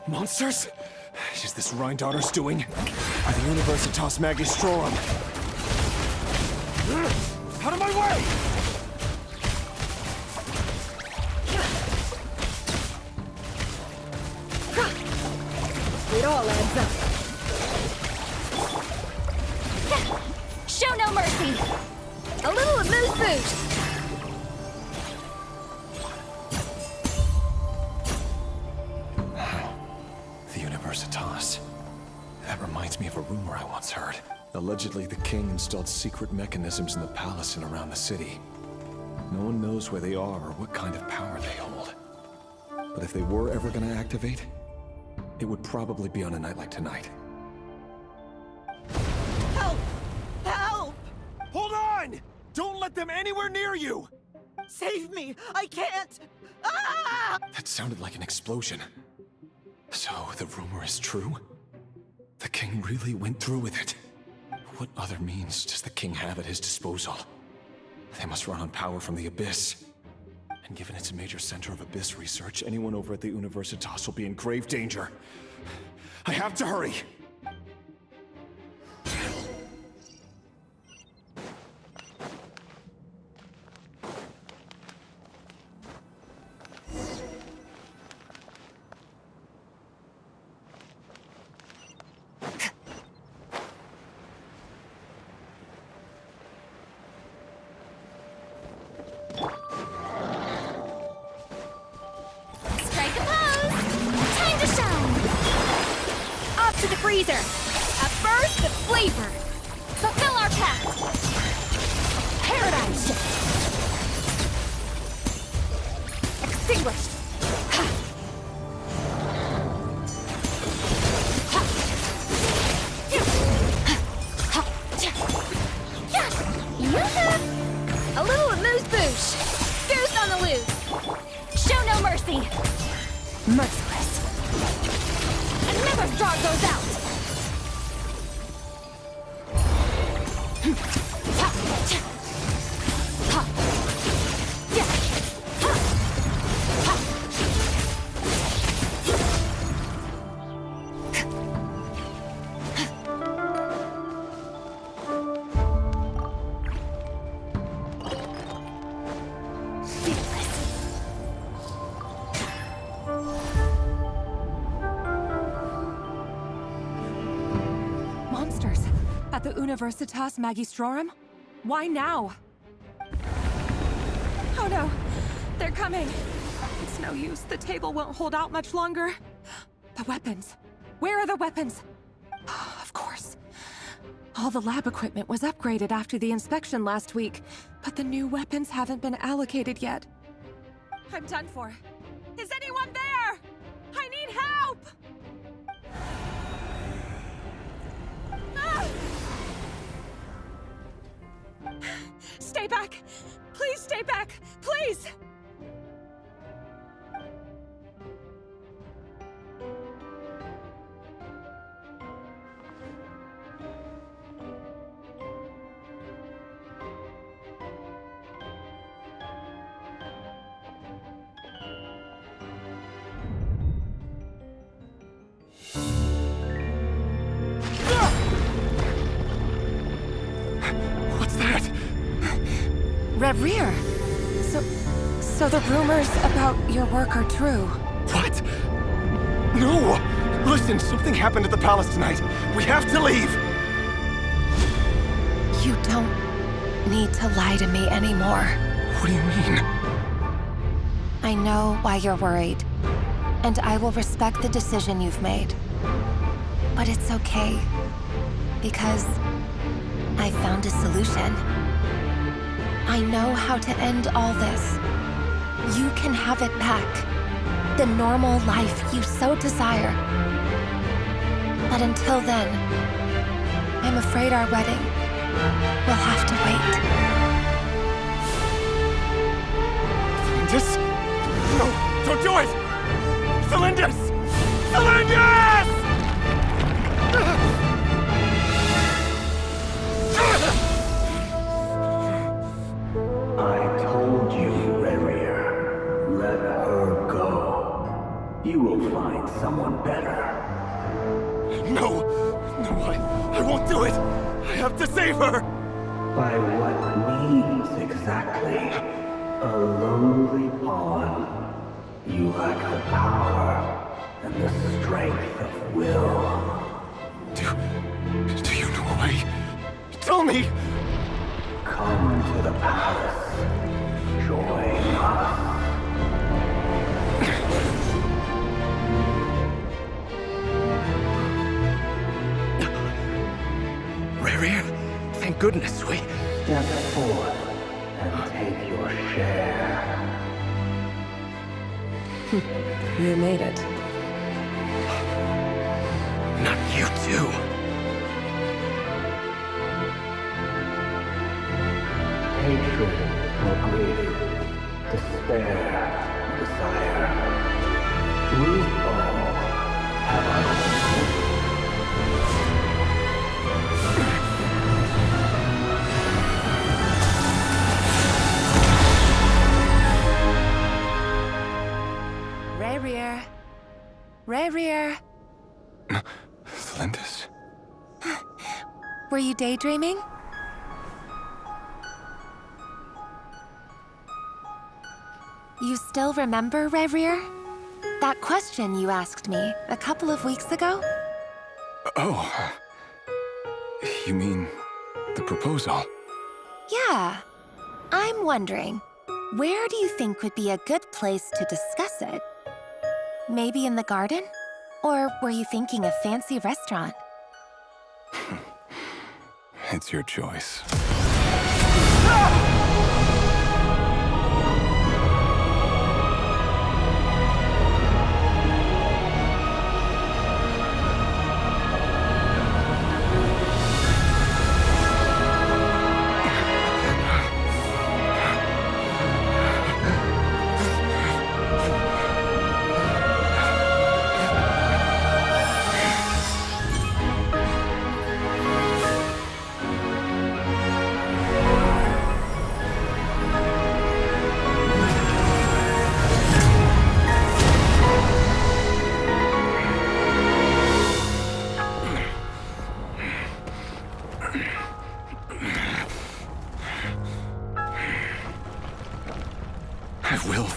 Monsters? Is this Rhindaughter's doing? Or the Universitas Magistrorum? Out of my way! It all adds up. Show no mercy! A little amuse-bouche! The Universitas. That reminds me of a rumor I once heard. Allegedly, the king installed secret mechanisms in the palace and around the city. No one knows where they are or what kind of power they hold. But if they were ever gonna activate, it would probably be on a night like tonight. Help! Help! Hold on! Don't let them anywhere near you! Save me! I can't! Ah! That sounded like an explosion. So, the rumor is true? The king really went through with it. What other means does the king have at his disposal? They must run on power from the Abyss. And given it's a major center of Abyss research, anyone over at the Universitas will be in grave danger. I have to hurry! Freezer! A burst of flavor! Fulfill our pact! Paradigm shift! Extinguished! A little amuse-bouche! Goose on the loose! Show no mercy! Merciless! Another straw goes out! Monsters at the Universitas Magistrorum? Why now? Oh no, they're coming. It's no use, the table won't hold out much longer. The weapons. Where are the weapons? Of course. All the lab equipment was upgraded after the inspection last week, but the new weapons haven't been allocated yet. I'm done for. Is anyone there? I need help! Ah! Stay back! Please stay back! Please! Red Rear! So the rumors about your work are true? What? No! Listen, something happened at the palace tonight. We have to leave! You don't need to lie to me anymore. What do you mean? I know why you're worried, and I will respect the decision you've made. But it's okay, because I found a solution. I know how to end all this. You can have it back. The normal life you so desire. But until then, I'm afraid our wedding will have to wait. Celindus? No, don't do it! Celindus! Celindus! I told you, Red Rear. Let her go. You will find someone better. No! No, I won't do it! I have to save her! By what means exactly? A lowly pawn. You lack the power and the strength of will. Do you know a way? Tell me! Come to the palace. Join us. Rary, thank goodness we... Step forth and take your share. You made it. Not you too. Hatred or grief, despair, desire. We all have our own. Rarier. Rarier. Flinders? Were you daydreaming? You still remember, Rarier? That question you asked me a couple of weeks ago? Oh, you mean the proposal? Yeah. I'm wondering, where do you think would be a good place to discuss it? Maybe in the garden? Or were you thinking a fancy restaurant? It's your choice.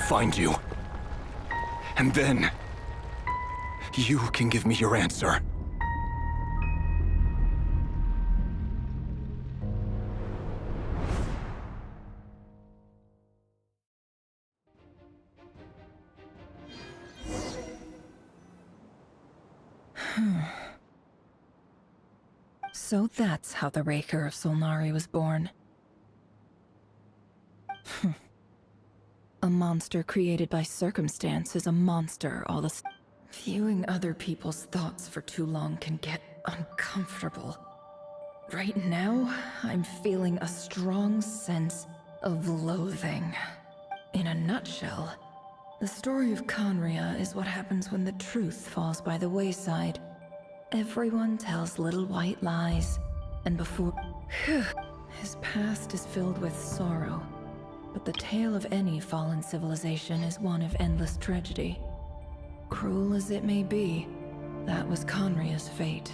Find you. And then, you can give me your answer. So that's how the Raker of Solnari was born. A monster created by circumstance is a monster all the Viewing other people's thoughts for too long can get uncomfortable. Right now, I'm feeling a strong sense of loathing. In a nutshell, the story of Conria is what happens when the truth falls by the wayside. Everyone tells little white lies, and before... His past is filled with sorrow. But the tale of any fallen civilization is one of endless tragedy. Cruel as it may be, that was Conria's fate.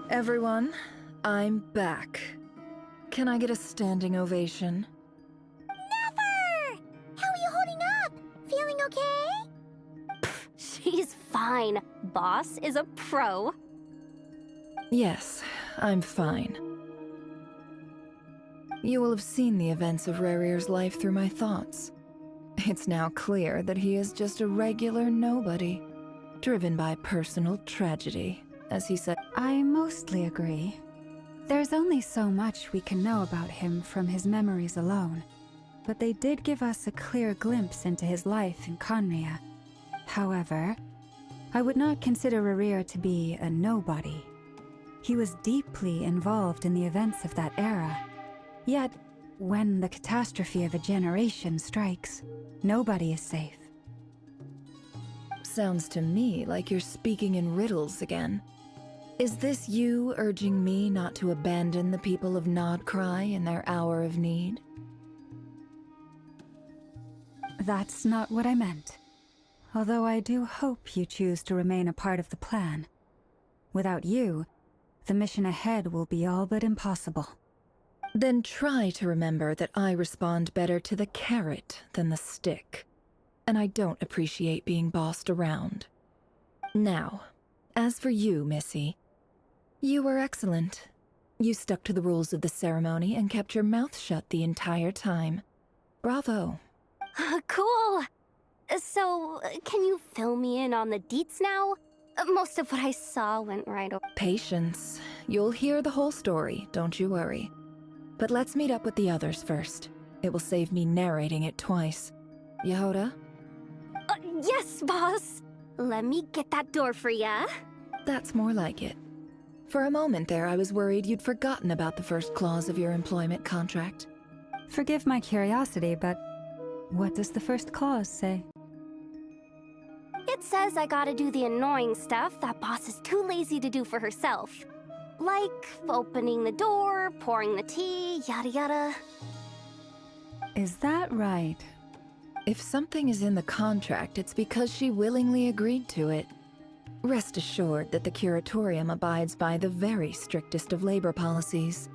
Everyone, I'm back. Can I get a standing ovation? Never! How are you holding up? Feeling okay? She's fine. Boss is a pro. Yes, I'm fine. You will have seen the events of Rarier's life through my thoughts. It's now clear that he is just a regular nobody, driven by personal tragedy, as he said. I mostly agree. There's only so much we can know about him from his memories alone, but they did give us a clear glimpse into his life in Conria. However, I would not consider Rerir to be a nobody. He was deeply involved in the events of that era. Yet, when the catastrophe of a generation strikes, nobody is safe. Sounds to me like you're speaking in riddles again. Is this you urging me not to abandon the people of Nod-Krai in their hour of need? That's not what I meant. Although I do hope you choose to remain a part of the plan. Without you, the mission ahead will be all but impossible. Then try to remember that I respond better to the carrot than the stick. And I don't appreciate being bossed around. Now, as for you, Missy, you were excellent. You stuck to the rules of the ceremony and kept your mouth shut the entire time. Bravo. Cool! So, can you fill me in on the deets now? Most of what I saw went right over. Patience. You'll hear the whole story, don't you worry. But let's meet up with the others first. It will save me narrating it twice. Yehoda? Yes, boss! Let me get that door for ya. That's more like it. For a moment there, I was worried you'd forgotten about the first clause of your employment contract. Forgive my curiosity, but what does the first clause say? It says I gotta do the annoying stuff that boss is too lazy to do for herself. Like opening the door, pouring the tea, yada yada. Is that right? If something is in the contract, it's because she willingly agreed to it. Rest assured that the Curatorium abides by the very strictest of labor policies.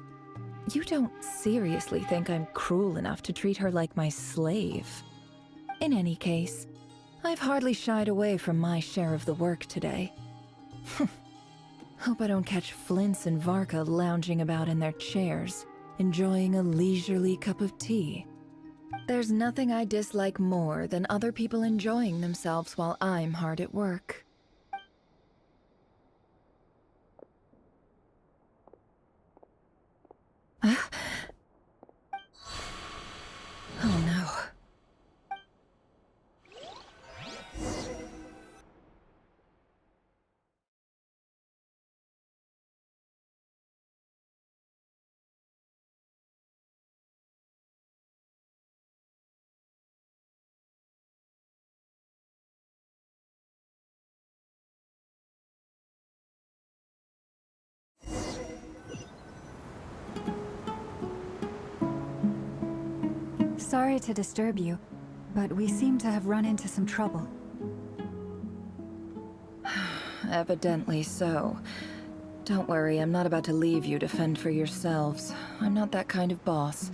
You don't seriously think I'm cruel enough to treat her like my slave. In any case, I've hardly shied away from my share of the work today. Hope I don't catch Flintz and Varka lounging about in their chairs, enjoying a leisurely cup of tea. There's nothing I dislike more than other people enjoying themselves while I'm hard at work. Oh no. Sorry to disturb you, but we seem to have run into some trouble. Evidently so. Don't worry, I'm not about to leave you to fend for yourselves. I'm not that kind of boss.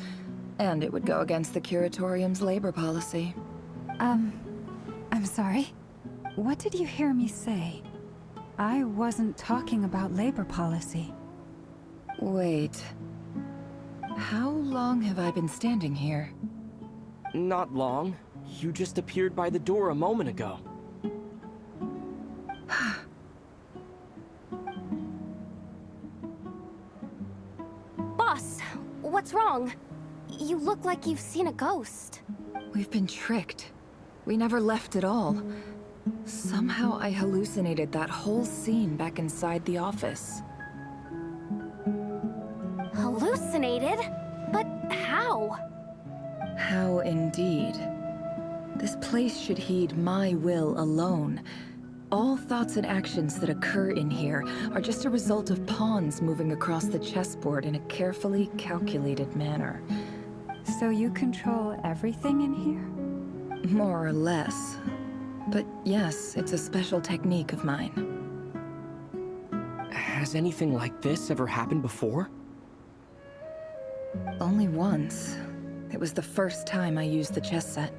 And it would go against the Curatorium's labor policy. I'm sorry? What did you hear me say? I wasn't talking about labor policy. Wait. How long have I been standing here? Not long. You just appeared by the door a moment ago. Boss, what's wrong? You look like you've seen a ghost. We've been tricked. We never left at all. Somehow I hallucinated that whole scene back inside the office. Hallucinated? But how? How indeed. This place should heed my will alone. All thoughts and actions that occur in here are just a result of pawns moving across the chessboard in a carefully calculated manner. So you control everything in here? More or less. But yes, it's a special technique of mine. Has anything like this ever happened before? Only once. It was the first time I used the chess set.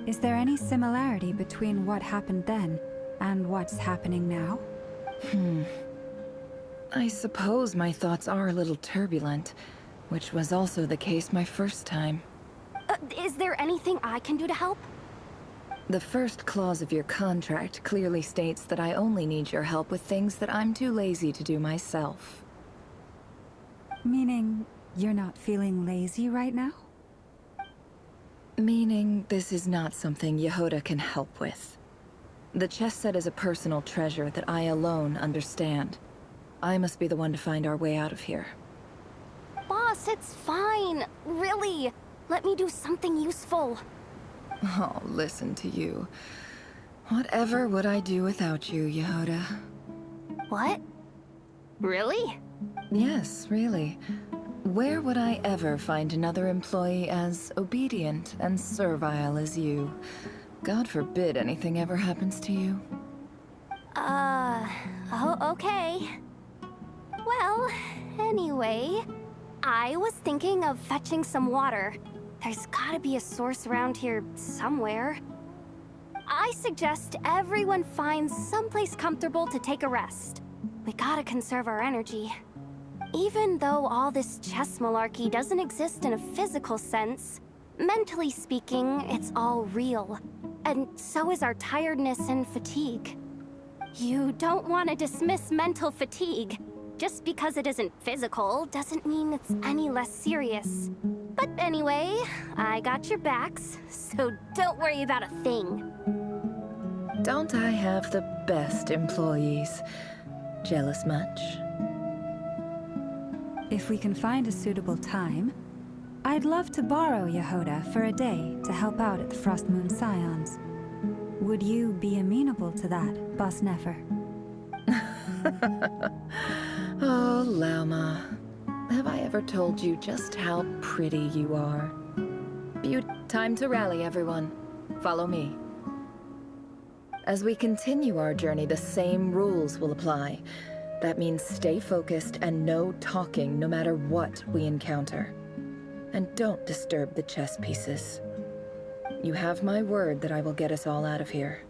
Is there any similarity between what happened then and what's happening now? I suppose my thoughts are a little turbulent, which was also the case my first time. Is there anything I can do to help? The first clause of your contract clearly states that I only need your help with things that I'm too lazy to do myself. Meaning, you're not feeling lazy right now? Meaning this is not something Yehoda can help with. The chess set is a personal treasure that I alone understand. I must be the one to find our way out of here. Boss, it's fine. Really. Let me do something useful. Oh, listen to you. Whatever would I do without you, Yehoda? What? Really? Yes, really. Where would I ever find another employee as obedient and servile as you? God forbid anything ever happens to you. Oh, okay. Well, anyway, I was thinking of fetching some water. There's gotta be a source around here somewhere. I suggest everyone finds someplace comfortable to take a rest. We gotta conserve our energy. Even though all this chess malarkey doesn't exist in a physical sense, mentally speaking, it's all real. And so is our tiredness and fatigue. You don't want to dismiss mental fatigue. Just because it isn't physical doesn't mean it's any less serious. But anyway, I got your backs, so don't worry about a thing. Don't I have the best employees? Jealous much? If we can find a suitable time, I'd love to borrow Yehoda for a day to help out at the Frost Moon Scions. Would you be amenable to that, Boss Nefer? Oh, Lauma. Have I ever told you just how pretty you are? Time to rally, everyone. Follow me. As we continue our journey, the same rules will apply. That means stay focused and no talking no matter what we encounter. And don't disturb the chess pieces. You have my word that I will get us all out of here.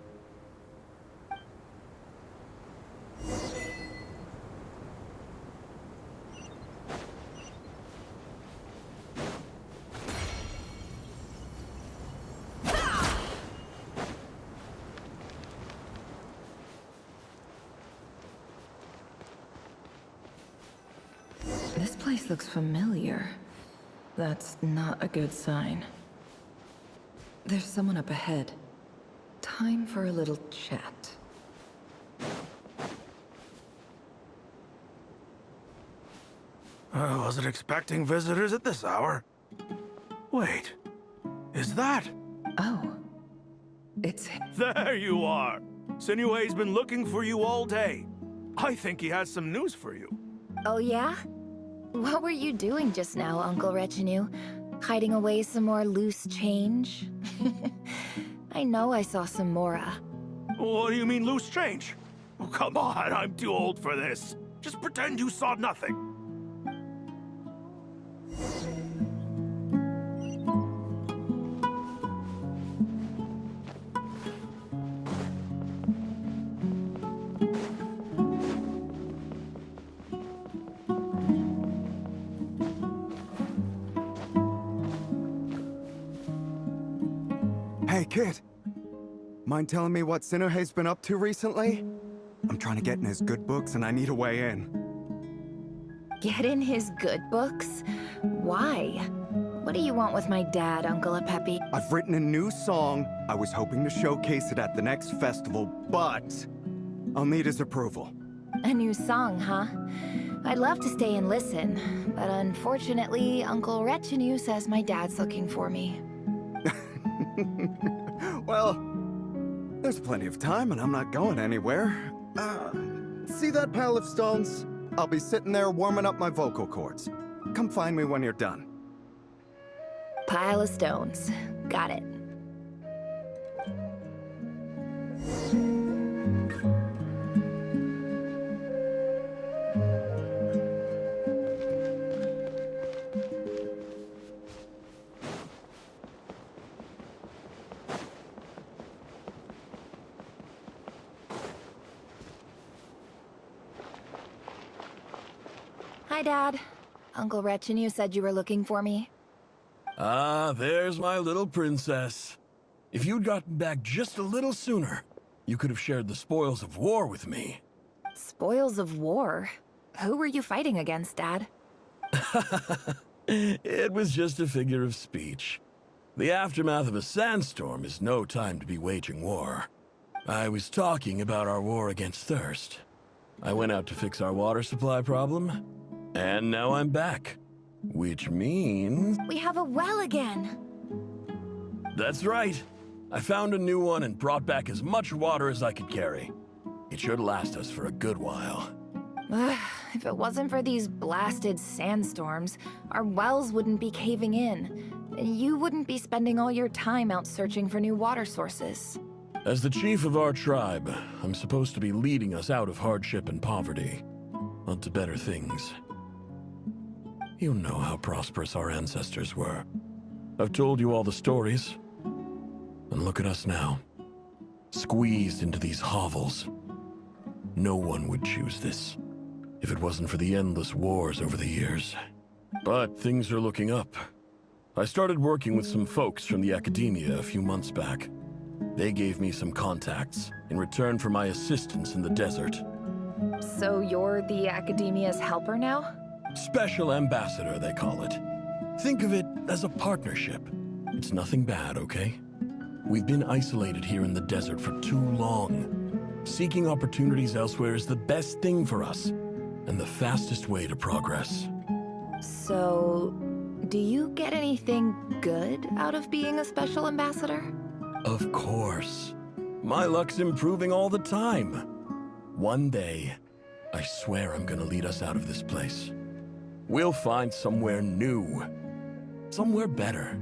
This place looks familiar. That's not a good sign. There's someone up ahead. Time for a little chat. I wasn't expecting visitors at this hour. Wait, is that? Oh. It's... There you are! Sinue's been looking for you all day. I think he has some news for you. Oh yeah? What were you doing just now, Uncle Retinue? Hiding away some more loose change? I know I saw some Mora. What do you mean, loose change? Oh, come on, I'm too old for this. Just pretend you saw nothing. Hey, kid. Mind telling me what Senandung's been up to recently? I'm trying to get in his good books and I need a way in. Get in his good books? Why? What do you want with my dad, Uncle OPPO? I've written a new song. I was hoping to showcase it at the next festival, but I'll need his approval. A new song, huh? I'd love to stay and listen, but unfortunately, Uncle Retinue says my dad's looking for me. Well, there's plenty of time and I'm not going anywhere. See that pile of stones? I'll be sitting there warming up my vocal cords. Come find me when you're done. Pile of stones. Got it. Hi, Dad. Uncle Retinue said you were looking for me. Ah, there's my little princess. If you'd gotten back just a little sooner, you could have shared the spoils of war with me. Spoils of war? Who were you fighting against, Dad? It was just a figure of speech. The aftermath of a sandstorm is no time to be waging war. I was talking about our war against thirst. I went out to fix our water supply problem, and now I'm back. Which means... We have a well again! That's right. I found a new one and brought back as much water as I could carry. It should last us for a good while. If it wasn't for these blasted sandstorms, our wells wouldn't be caving in. You wouldn't be spending all your time out searching for new water sources. As the chief of our tribe, I'm supposed to be leading us out of hardship and poverty, onto better things. You know how prosperous our ancestors were. I've told you all the stories. And look at us now, squeezed into these hovels. No one would choose this, if it wasn't for the endless wars over the years. But things are looking up. I started working with some folks from the academia a few months back. They gave me some contacts in return for my assistance in the desert. So you're the academia's helper now? Special ambassador, they call it. Think of it as a partnership. It's nothing bad, okay? We've been isolated here in the desert for too long. Seeking opportunities elsewhere is the best thing for us, and the fastest way to progress. So, do you get anything good out of being a special ambassador? Of course. My luck's improving all the time. One day, I swear I'm gonna lead us out of this place. We'll find somewhere new. Somewhere better.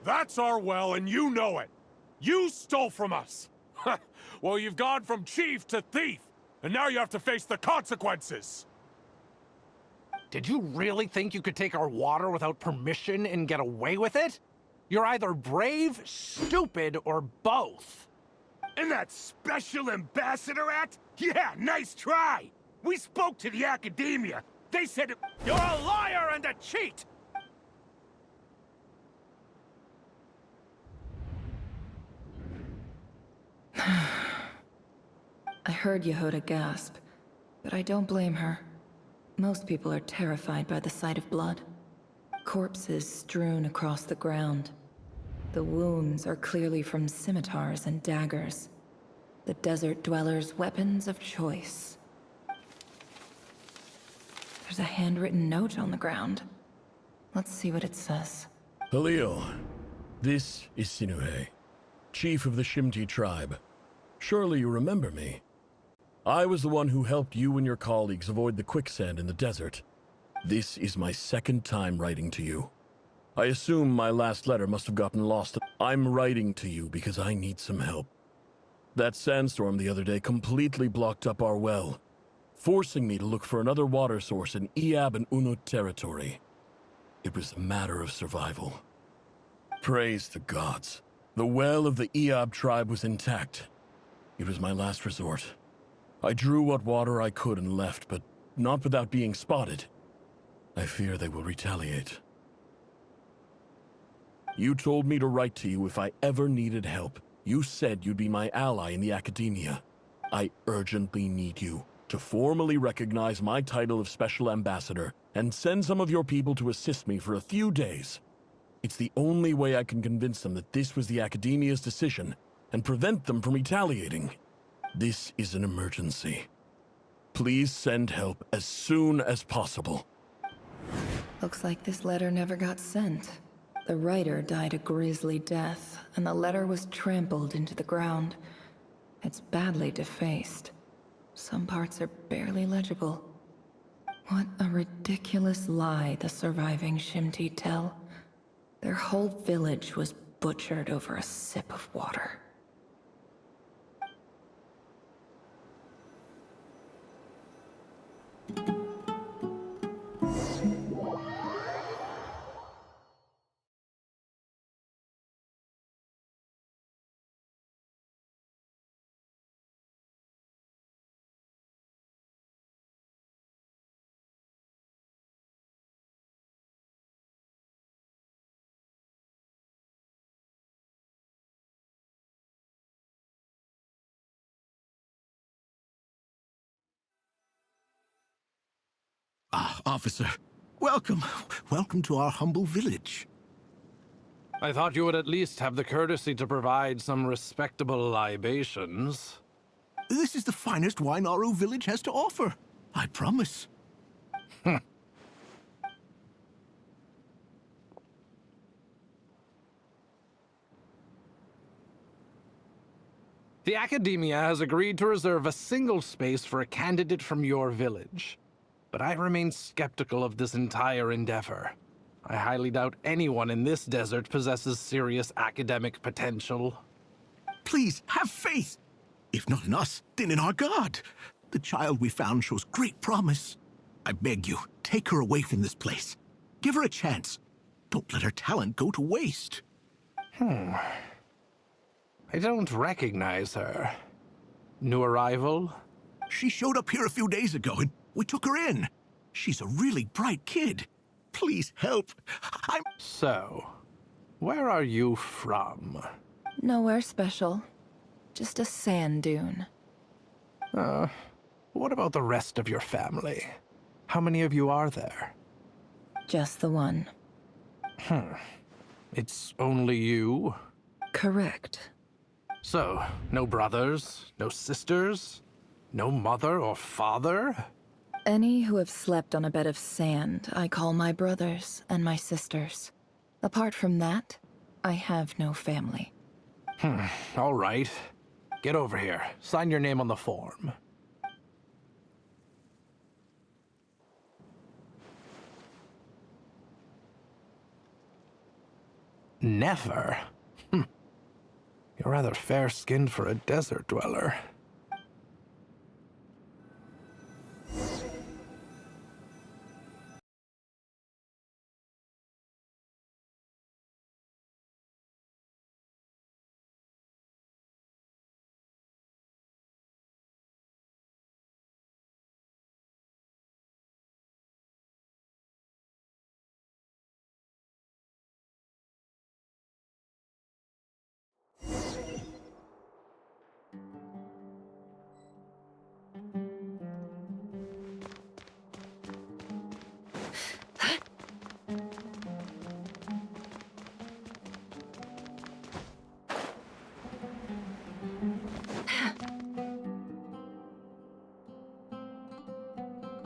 That's our well, and you know it. You stole from us. Well, you've gone from chief to thief, and now you have to face the consequences. Did you really think you could take our water without permission and get away with it? You're either brave, stupid, or both. And that Special Ambassador Act? Yeah, nice try. We spoke to the academia. They said you're a liar and a cheat. I heard Yehuda gasp, but I don't blame her. Most people are terrified by the sight of blood. Corpses strewn across the ground. The wounds are clearly from scimitars and daggers. The desert dwellers' weapons of choice. There's a handwritten note on the ground. Let's see what it says. Halil, this is Sinuhe, chief of the Shimti tribe. Surely you remember me. I was the one who helped you and your colleagues avoid the quicksand in the desert. This is my second time writing to you. I assume my last letter must have gotten lost. I'm writing to you because I need some help. That sandstorm the other day completely blocked up our well, forcing me to look for another water source in Iab and Unut territory. It was a matter of survival. Praise the gods. The well of the Iab tribe was intact. It was my last resort. I drew what water I could and left, but not without being spotted. I fear they will retaliate. You told me to write to you if I ever needed help. You said you'd be my ally in the academia. I urgently need you to formally recognize my title of Special Ambassador and send some of your people to assist me for a few days. It's the only way I can convince them that this was the academia's decision and prevent them from retaliating. This is an emergency. Please send help as soon as possible. Looks like this letter never got sent. The writer died a grisly death, and the letter was trampled into the ground. It's badly defaced. Some parts are barely legible. What a ridiculous lie the surviving Shimti tell. Their whole village was butchered over a sip of water. officer. Welcome. Welcome to our humble village. I thought you would at least have the courtesy to provide some respectable libations. This is the finest wine our village has to offer. I promise. The Academia has agreed to reserve a single space for a candidate from your village. But I remain skeptical of this entire endeavor. I highly doubt anyone in this desert possesses serious academic potential. Please, have faith. If not in us, then in our god. The child we found shows great promise. I beg you, take her away from this place. Give her a chance. Don't let her talent go to waste. I don't recognize her. New arrival? She showed up here a few days ago, and we took her in. She's a really bright kid. Please help. So, where are you from? Nowhere special. Just a sand dune. What about the rest of your family? How many of you are there? Just the one. It's only you? Correct. So, no brothers, no sisters, no mother or father? Any who have slept on a bed of sand, I call my brothers and my sisters. Apart from that, I have no family. All right. Get over here. Sign your name on the form. Never? You're rather fair-skinned for a desert dweller.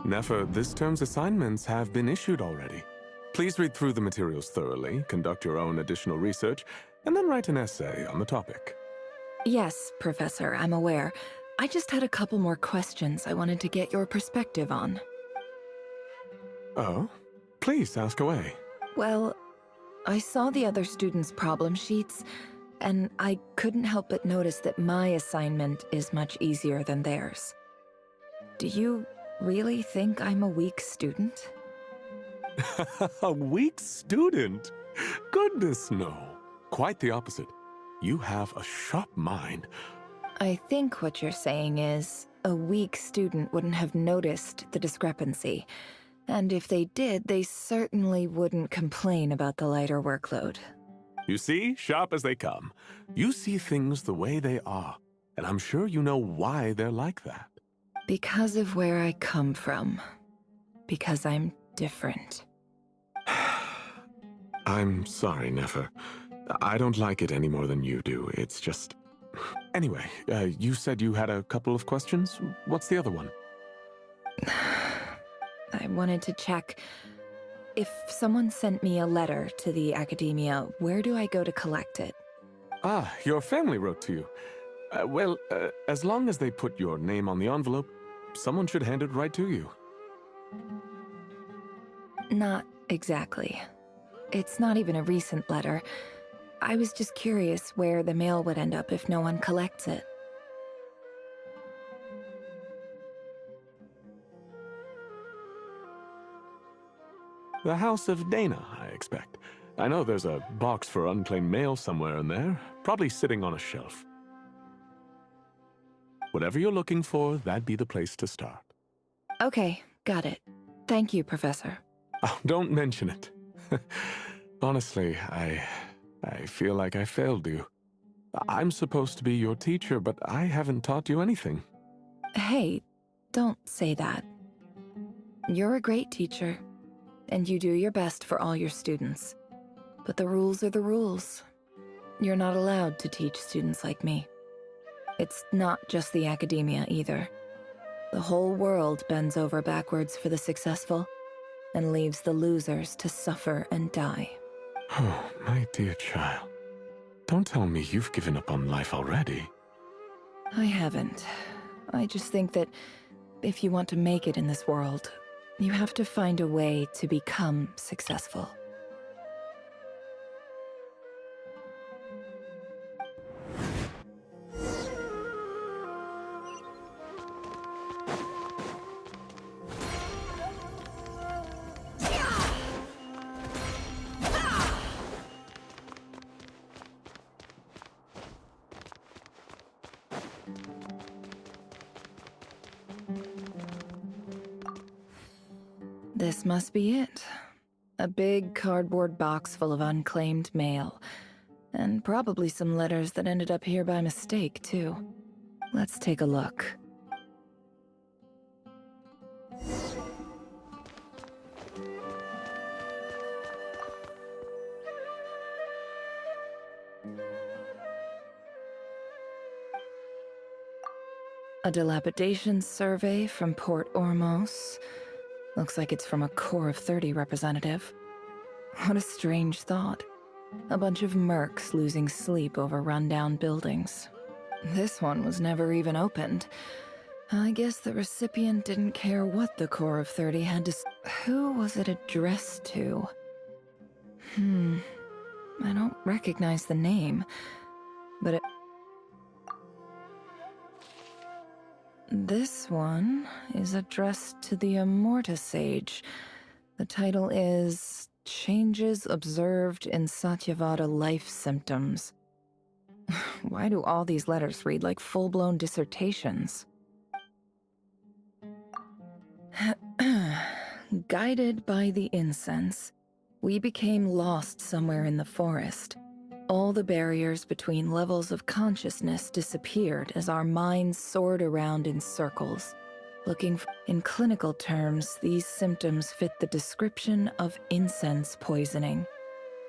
Nefer, this term's assignments have been issued already. Please read through the materials thoroughly, conduct your own additional research, and then write an essay on the topic. Yes, Professor, I'm aware. I just had a couple more questions I wanted to get your perspective on. Oh? Please ask away. Well, I saw the other students' problem sheets, and I couldn't help but notice that my assignment is much easier than theirs. Do you really think I'm a weak student? A weak student? Goodness, no. Quite the opposite. You have a sharp mind. I think what you're saying is, a weak student wouldn't have noticed the discrepancy. And if they did, they certainly wouldn't complain about the lighter workload. You see, sharp as they come. You see things the way they are, and I'm sure you know why they're like that. Because of where I come from. Because I'm different. I'm sorry, Nefer. I don't like it any more than you do. It's just... Anyway, you said you had a couple of questions? What's the other one? I wanted to check. If someone sent me a letter to the Academia, where do I go to collect it? Ah, your family wrote to you. Well, as long as they put your name on the envelope, someone should hand it right to you. Not exactly. It's not even a recent letter. I was just curious where the mail would end up if no one collects it. The House of Dana, I expect. I know there's a box for unclaimed mail somewhere in there, probably sitting on a shelf. Whatever you're looking for, that'd be the place to start. Okay, got it. Thank you, Professor. Oh, don't mention it. Honestly, I feel like I failed you. I'm supposed to be your teacher, but I haven't taught you anything. Hey, don't say that. You're a great teacher, and you do your best for all your students. But the rules are the rules. You're not allowed to teach students like me. It's not just the academia either. The whole world bends over backwards for the successful, and leaves the losers to suffer and die. Oh, my dear child. Don't tell me you've given up on life already. I haven't. I just think that if you want to make it in this world, you have to find a way to become successful. This must be it. A big cardboard box full of unclaimed mail. And probably some letters that ended up here by mistake, too. Let's take a look. A dilapidation survey from Port Ormos. Looks like it's from a Corps of 30 representative. What a strange thought. A bunch of mercs losing sleep over rundown buildings. This one was never even opened. I guess the recipient didn't care what the Corps of 30 had to Who was it addressed to? I don't recognize the name, but it... This one is addressed to the Immorta Sage. The title is Changes Observed in Satyavada Life Symptoms. Why do all these letters read like full-blown dissertations? Guided by the incense, we became lost somewhere in the forest. All the barriers between levels of consciousness disappeared as our minds soared around in circles. In clinical terms, these symptoms fit the description of incense poisoning.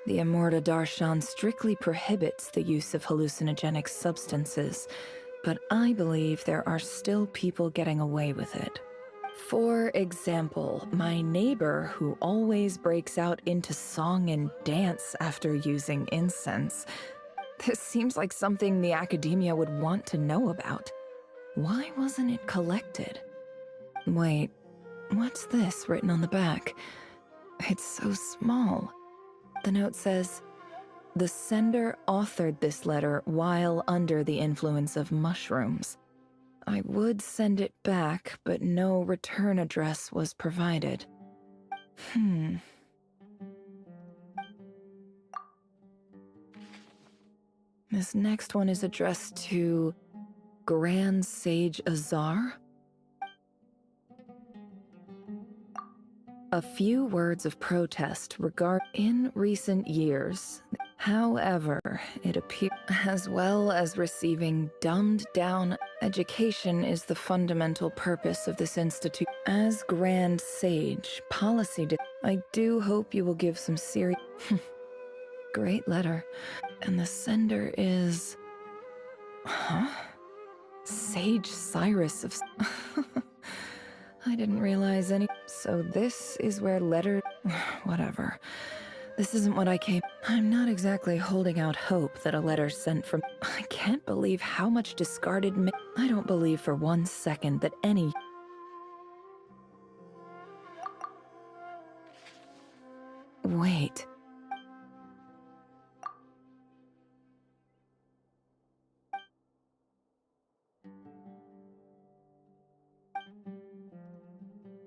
The Immorta Darshan strictly prohibits the use of hallucinogenic substances, but I believe there are still people getting away with it. For example, my neighbor who always breaks out into song and dance after using incense. This seems like something the academia would want to know about. Why wasn't it collected? Wait, what's this written on the back? It's so small. The note says, "The sender authored this letter while under the influence of mushrooms. I would send it back, but no return address was provided." This next one is addressed to Grand Sage Azar. A few words of protest in recent years. However, it appears, as well as receiving dumbed-down education is the fundamental purpose of this institute. As Grand Sage, I do hope you will give some serious... Great letter. And the sender is... Sage Cyrus of... I didn't realize any... So this is where letter... Whatever. This isn't what I came... I'm not exactly holding out hope that a letter sent from... I can't believe how much discarded I don't believe for 1 second that any... Wait.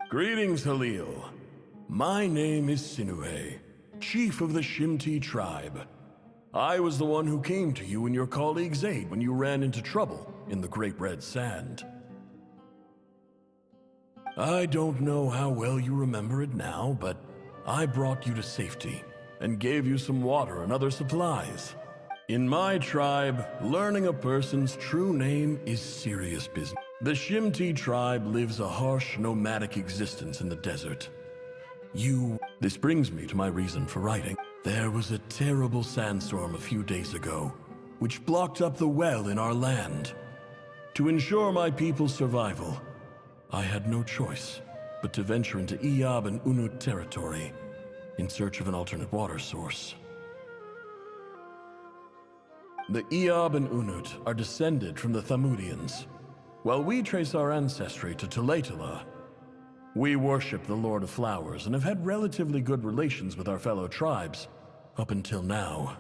Greetings, Halil. My name is Sinuhe, chief of the Shimti tribe. I was the one who came to you and your colleague's aid when you ran into trouble in the Great Red Sand. I don't know how well you remember it now, but I brought you to safety and gave you some water and other supplies. In my tribe, learning a person's true name is serious business. The Shimti tribe lives a harsh, nomadic existence in the desert. This brings me to my reason for writing. There was a terrible sandstorm a few days ago, which blocked up the well in our land. To ensure my people's survival, I had no choice but to venture into Iyab and Unut territory in search of an alternate water source. The Iyab and Unut are descended from the Thamudians. While we trace our ancestry to Tulatala, we worship the Lord of Flowers and have had relatively good relations with our fellow tribes up until now.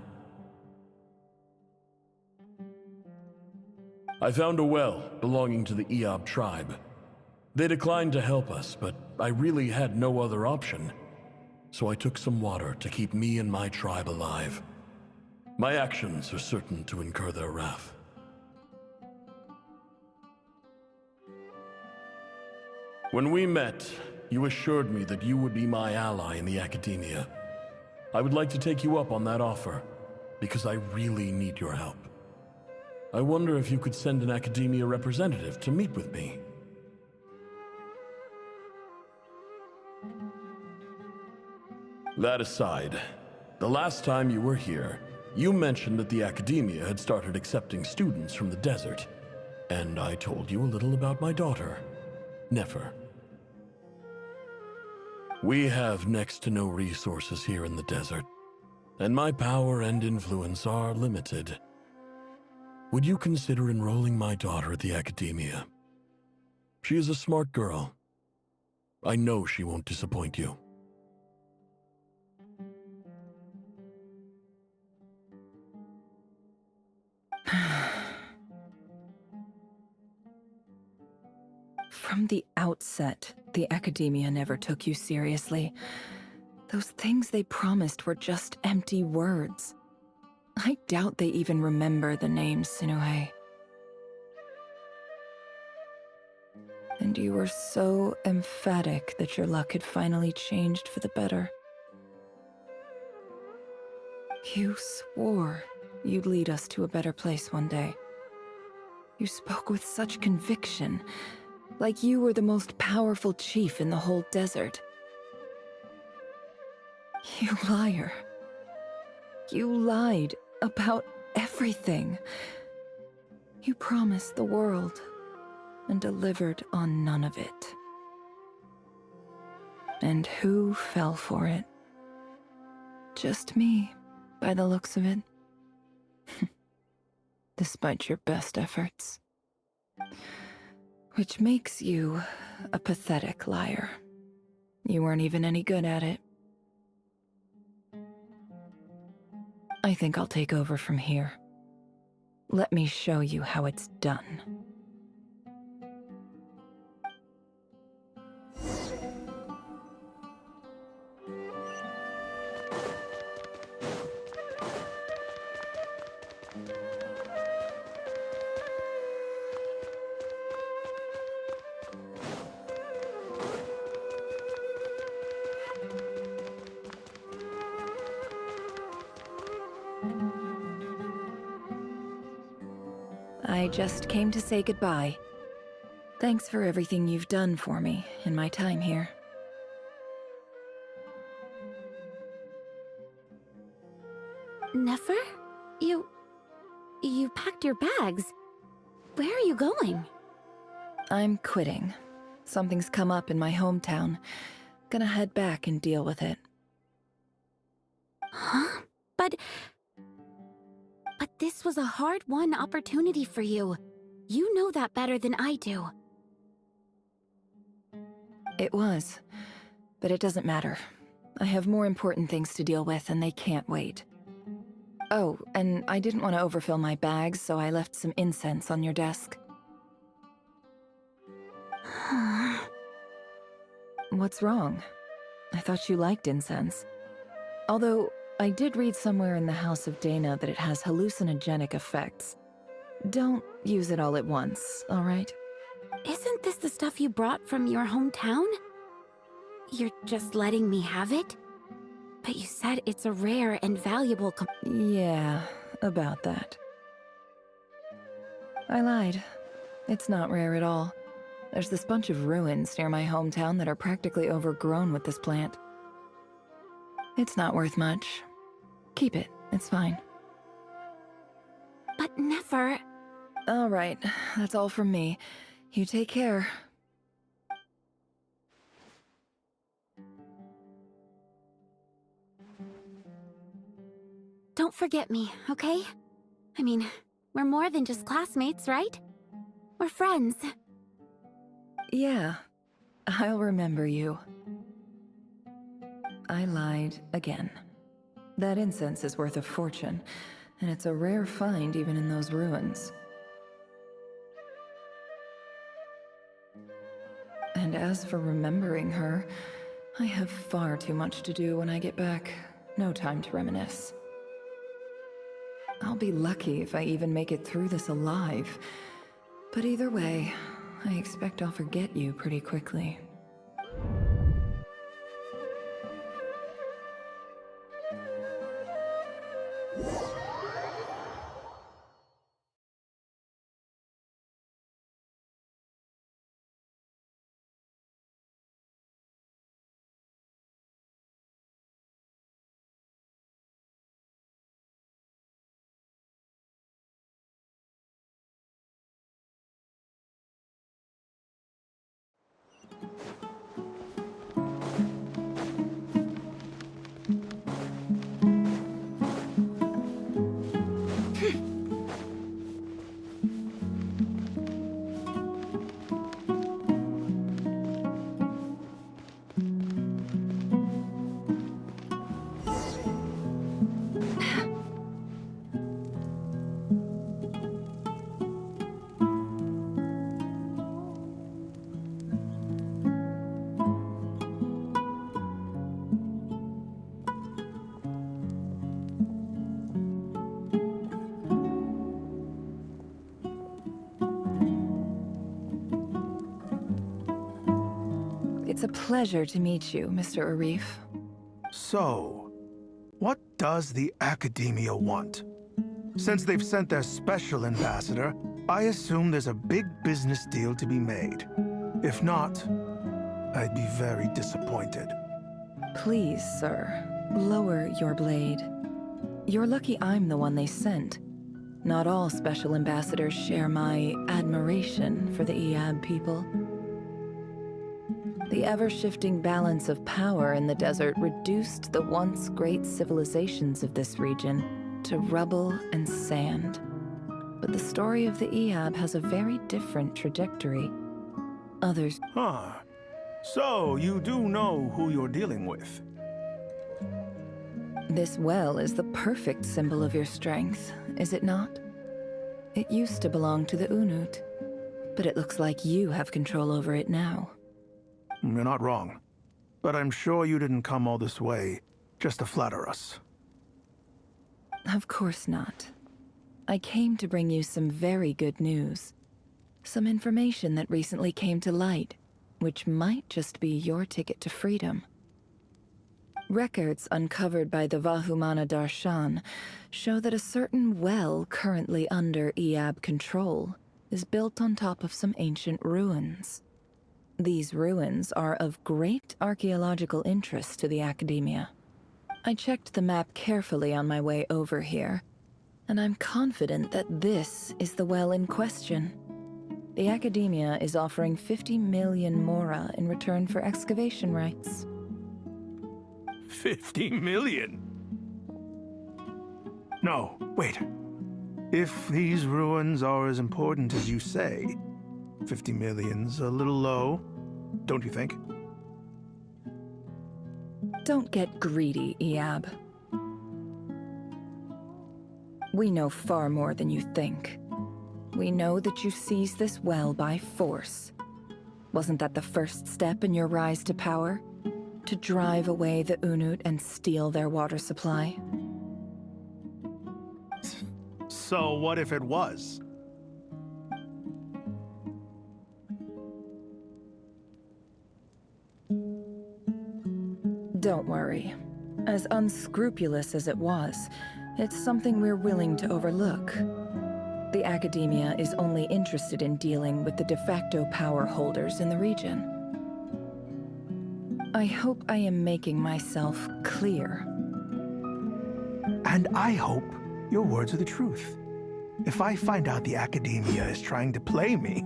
I found a well belonging to the Iyab tribe. They declined to help us, but I really had no other option, so I took some water to keep me and my tribe alive. My actions are certain to incur their wrath. When we met, you assured me that you would be my ally in the academia. I would like to take you up on that offer, because I really need your help. I wonder if you could send an academia representative to meet with me. That aside, the last time you were here, you mentioned that the academia had started accepting students from the desert, and I told you a little about my daughter, Nefer. We have next to no resources here in the desert, and my power and influence are limited. Would you consider enrolling my daughter at the academia? She is a smart girl. I know she won't disappoint you. From the outset, the academia never took you seriously. Those things they promised were just empty words. I doubt they even remember the name Sinuhe. And you were so emphatic that your luck had finally changed for the better. You swore you'd lead us to a better place one day. You spoke with such conviction, like you were the most powerful chief in the whole desert. You liar. You lied about everything. You promised the world and delivered on none of it. And who fell for it? Just me, by the looks of it. Despite your best efforts. Which makes you a pathetic liar. You weren't even any good at it. I think I'll take over from here. Let me show you how it's done. I just came to say goodbye. Thanks for everything you've done for me in my time here. Nefer? You packed your bags. Where are you going? I'm quitting. Something's come up in my hometown. Gonna head back and deal with it. Huh? But this was a hard-won opportunity for you. You know that better than I do. It was. But it doesn't matter. I have more important things to deal with and they can't wait. Oh, and I didn't want to overfill my bags, so I left some incense on your desk. What's wrong? I thought you liked incense. Although, I did read somewhere in the House of Dana that it has hallucinogenic effects. Don't use it all at once, alright? Isn't this the stuff you brought from your hometown? You're just letting me have it? But you said it's a rare and valuable Yeah, about that. I lied. It's not rare at all. There's this bunch of ruins near my hometown that are practically overgrown with this plant. It's not worth much. Keep it, it's fine. But never... All right, that's all from me. You take care. Don't forget me, okay? I mean, we're more than just classmates, right? We're friends. Yeah, I'll remember you. I lied again. That incense is worth a fortune, and it's a rare find even in those ruins. And as for remembering her, I have far too much to do when I get back. No time to reminisce. I'll be lucky if I even make it through this alive. But either way, I expect I'll forget you pretty quickly. It's a pleasure to meet you, Mr. Arif. So, what does the Academia want? Since they've sent their special ambassador, I assume there's a big business deal to be made. If not, I'd be very disappointed. Please, sir, lower your blade. You're lucky I'm the one they sent. Not all special ambassadors share my admiration for the Iab people. The ever-shifting balance of power in the desert reduced the once great civilizations of this region to rubble and sand. But the story of the Iab has a very different trajectory. Others... Huh. So, you do know who you're dealing with? This well is the perfect symbol of your strength, is it not? It used to belong to the Unut, but it looks like you have control over it now. You're not wrong. But I'm sure you didn't come all this way just to flatter us. Of course not. I came to bring you some very good news. Some information that recently came to light, which might just be your ticket to freedom. Records uncovered by the Vahumana Darshan show that a certain well currently under Iab control is built on top of some ancient ruins. These ruins are of great archaeological interest to the Academia. I checked the map carefully on my way over here, and I'm confident that this is the well in question. The Academia is offering 50 million mora in return for excavation rights. 50 million? No, wait. If these ruins are as important as you say, 50 million's a little low, don't you think? Don't get greedy, Iab. We know far more than you think. We know that you seized this well by force. Wasn't that the first step in your rise to power? To drive away the Unut and steal their water supply? So what if it was? Don't worry. As unscrupulous as it was, it's something we're willing to overlook. The Academia is only interested in dealing with the de facto power holders in the region. I hope I am making myself clear. And I hope your words are the truth. If I find out the Academia is trying to play me,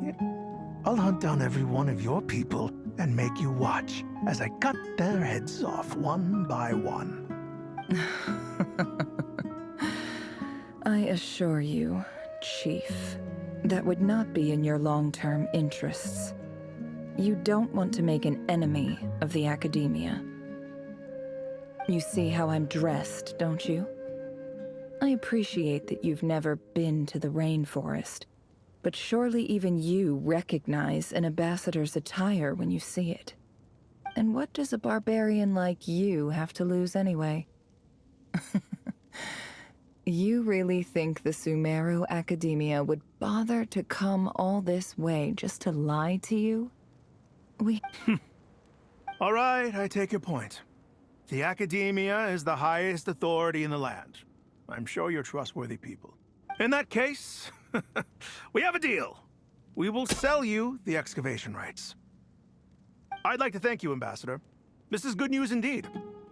I'll hunt down every one of your people and make you watch as I cut their heads off one by one. I assure you, Chief, that would not be in your long-term interests. You don't want to make an enemy of the Academia. You see how I'm dressed, don't you? I appreciate that you've never been to the rainforest, but surely even you recognize an ambassador's attire when you see it. And what does a barbarian like you have to lose anyway? You really think the Sumeru Academia would bother to come all this way just to lie to you? All right, I take your point. The Academia is the highest authority in the land. I'm sure you're trustworthy people. In that case, we have a deal. We will sell you the excavation rights. I'd like to thank you, Ambassador. This is good news indeed.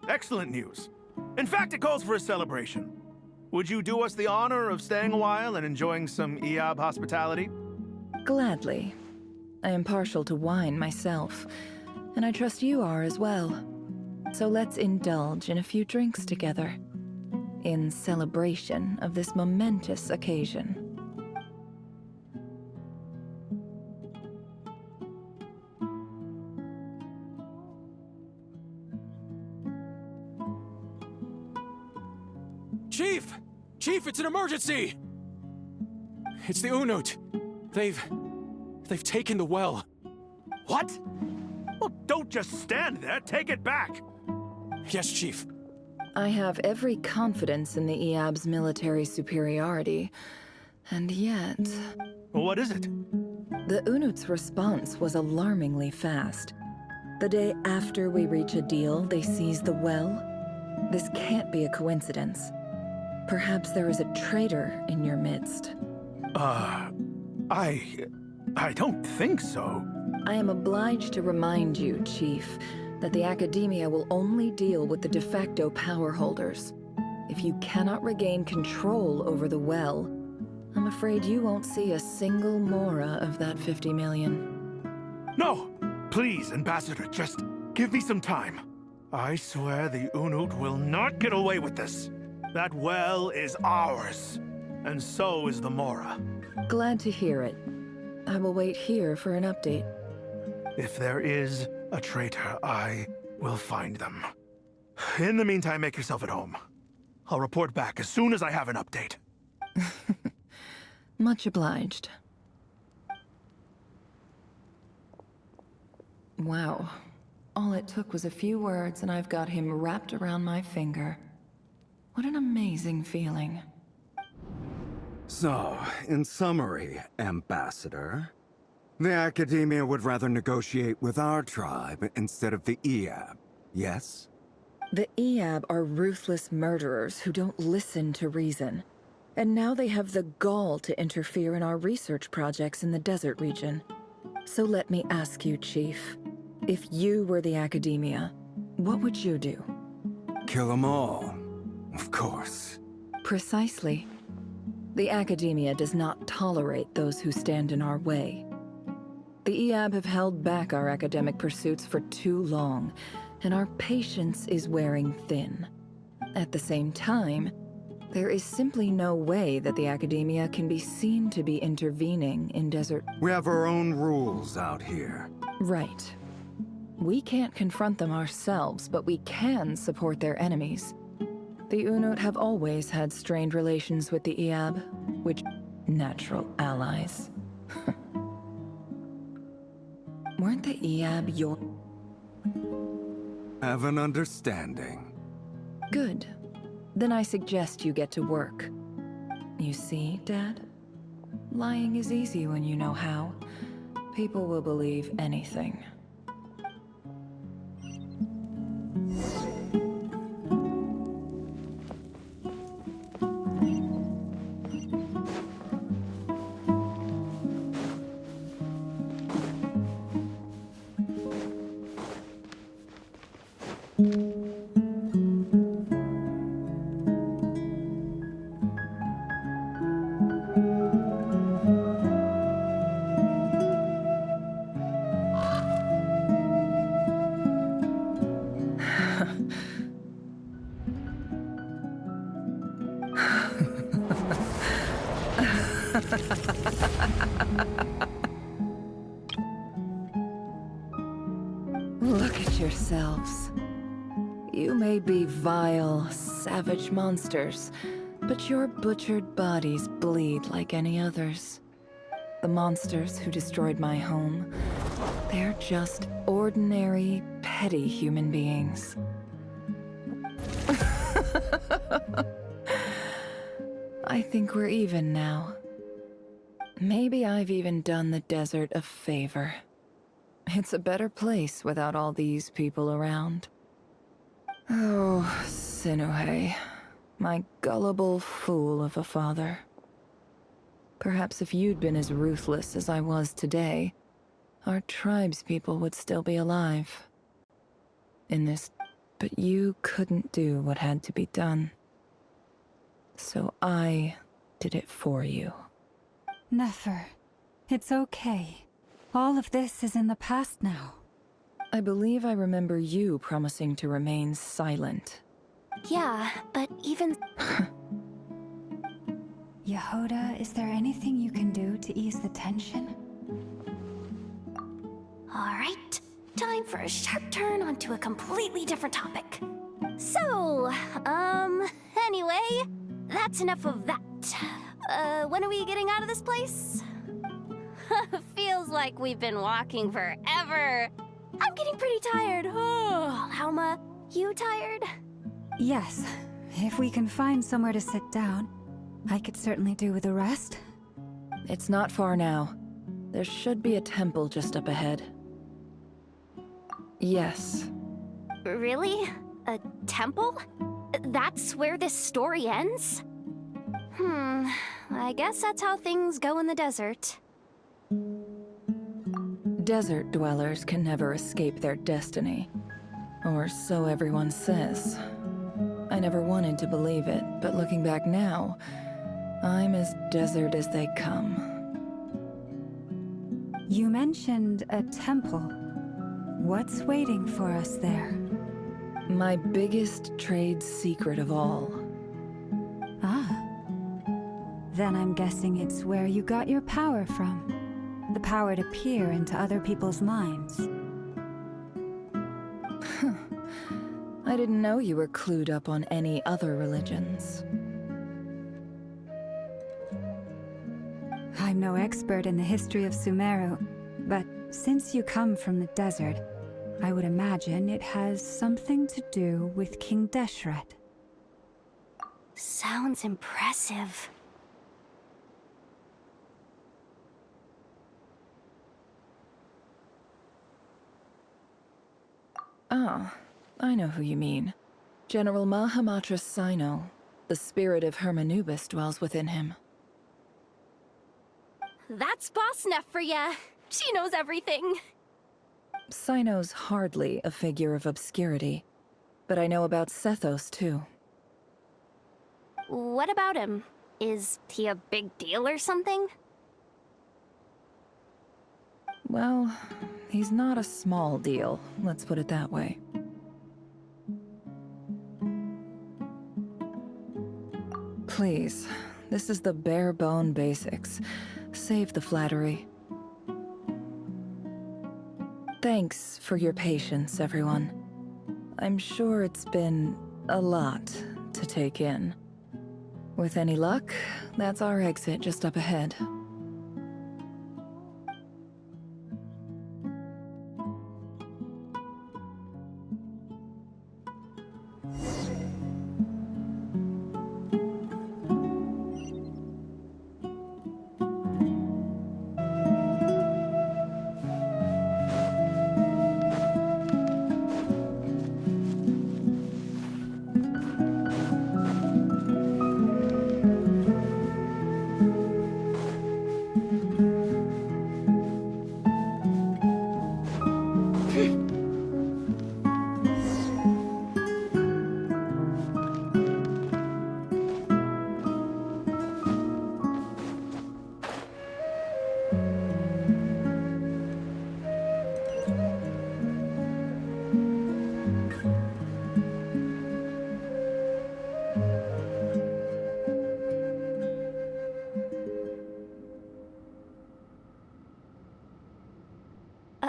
Excellent news. In fact, it calls for a celebration. Would you do us the honor of staying a while and enjoying some EAB hospitality? Gladly. I am partial to wine myself, and I trust you are as well. So let's indulge in a few drinks together, in celebration of this momentous occasion. Chief! Chief, it's an emergency! It's the Unut. They've taken the well. What? Well, don't just stand there. Take it back. Yes, Chief. I have every confidence in the EAB's military superiority, and yet... What is it? The Unut's response was alarmingly fast. The day after we reach a deal, they seize the well. This can't be a coincidence. Perhaps there is a traitor in your midst. I don't think so. I am obliged to remind you, Chief, that the Academia will only deal with the de facto power holders. If you cannot regain control over the well, I'm afraid you won't see a single mora of that 50 million. No! Please, Ambassador, just give me some time. I swear the Unut will not get away with this. That well is ours, and so is the mora. Glad to hear it. I will wait here for an update. If there is a traitor, I will find them. In the meantime, make yourself at home. I'll report back as soon as I have an update. Much obliged. Wow. All it took was a few words and I've got him wrapped around my finger. What an amazing feeling. So, in summary, Ambassador, the Academia would rather negotiate with our tribe instead of the EAB, yes? The EAB are ruthless murderers who don't listen to reason. And now they have the gall to interfere in our research projects in the desert region. So let me ask you, Chief. If you were the Academia, what would you do? Kill them all, of course. Precisely. The Academia does not tolerate those who stand in our way. The EAB have held back our academic pursuits for too long, and our patience is wearing thin. At the same time, there is simply no way that the Academia can be seen to be intervening in desert... We have our own rules out here. Right. We can't confront them ourselves, but we can support their enemies. The Unut have always had strained relations with the EAB, which... natural allies. Weren't the EAB your... Have an understanding. Good. Then I suggest you get to work. You see, Dad? Lying is easy when you know how. People will believe anything. Look at yourselves. You may be vile, savage monsters, but your butchered bodies bleed like any others. The monsters who destroyed my home, they're just ordinary, petty human beings. I think we're even now. Maybe I've even done the desert a favor. It's a better place without all these people around. Oh, Sinuhe, my gullible fool of a father. Perhaps if you'd been as ruthless as I was today, our tribespeople would still be alive. But you couldn't do what had to be done. So I did it for you. Nefer, it's okay. All of this is in the past now. I believe I remember you promising to remain silent. Yeah, but even... Yehoda, is there anything you can do to ease the tension? Alright, time for a sharp turn onto a completely different topic. So, anyway, that's enough of that. When are we getting out of this place? Feels like we've been walking forever. I'm getting pretty tired. Oh, Alma, you tired? Yes. If we can find somewhere to sit down, I could certainly do with a rest. It's not far now. There should be a temple just up ahead. Yes. Really? A temple? That's where this story ends? I guess that's how things go in the desert. Desert dwellers can never escape their destiny. Or so everyone says. I never wanted to believe it, but looking back now, I'm as desert as they come. You mentioned a temple. What's waiting for us there? My biggest trade secret of all. Ah. Then I'm guessing it's where you got your power from. The power to peer into other people's minds. I didn't know you were clued up on any other religions. I'm no expert in the history of Sumeru, but since you come from the desert, I would imagine it has something to do with King Deshret. Sounds impressive. Ah, I know who you mean. General Mahamatra Sino. The spirit of Hermanubis dwells within him. That's Boss Neff for ya. She knows everything. Sino's hardly a figure of obscurity, but I know about Sethos too. What about him? Is he a big deal or something? Well, he's not a small deal, let's put it that way. Please, this is the bare-bone basics. Save the flattery. Thanks for your patience, everyone. I'm sure it's been a lot to take in. With any luck, that's our exit just up ahead.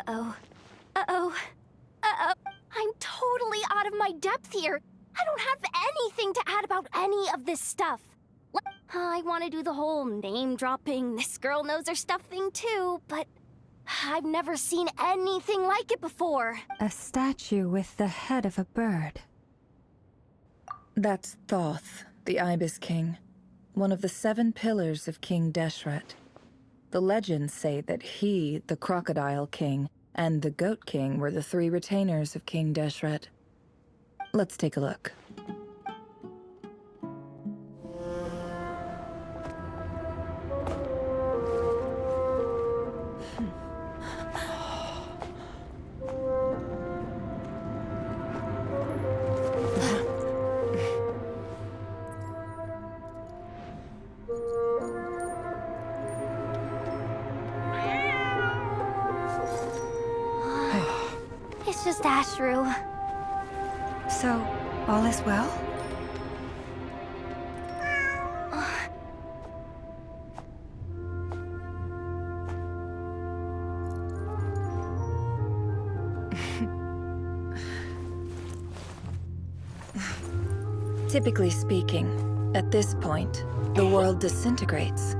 Uh-oh. Uh-oh. Uh-oh. I'm totally out of my depth here. I don't have anything to add about any of this stuff. I want to do the whole name-dropping, this girl knows her stuff thing too, but I've never seen anything like it before. A statue with the head of a bird. That's Thoth, the Ibis King, one of the 7 pillars of King Deshret. The legends say that he, the Crocodile King, and the Goat King were the 3 retainers of King Deshret. Let's take a look. It's just Ashru. So, all is well? Typically speaking, at this point, the world disintegrates.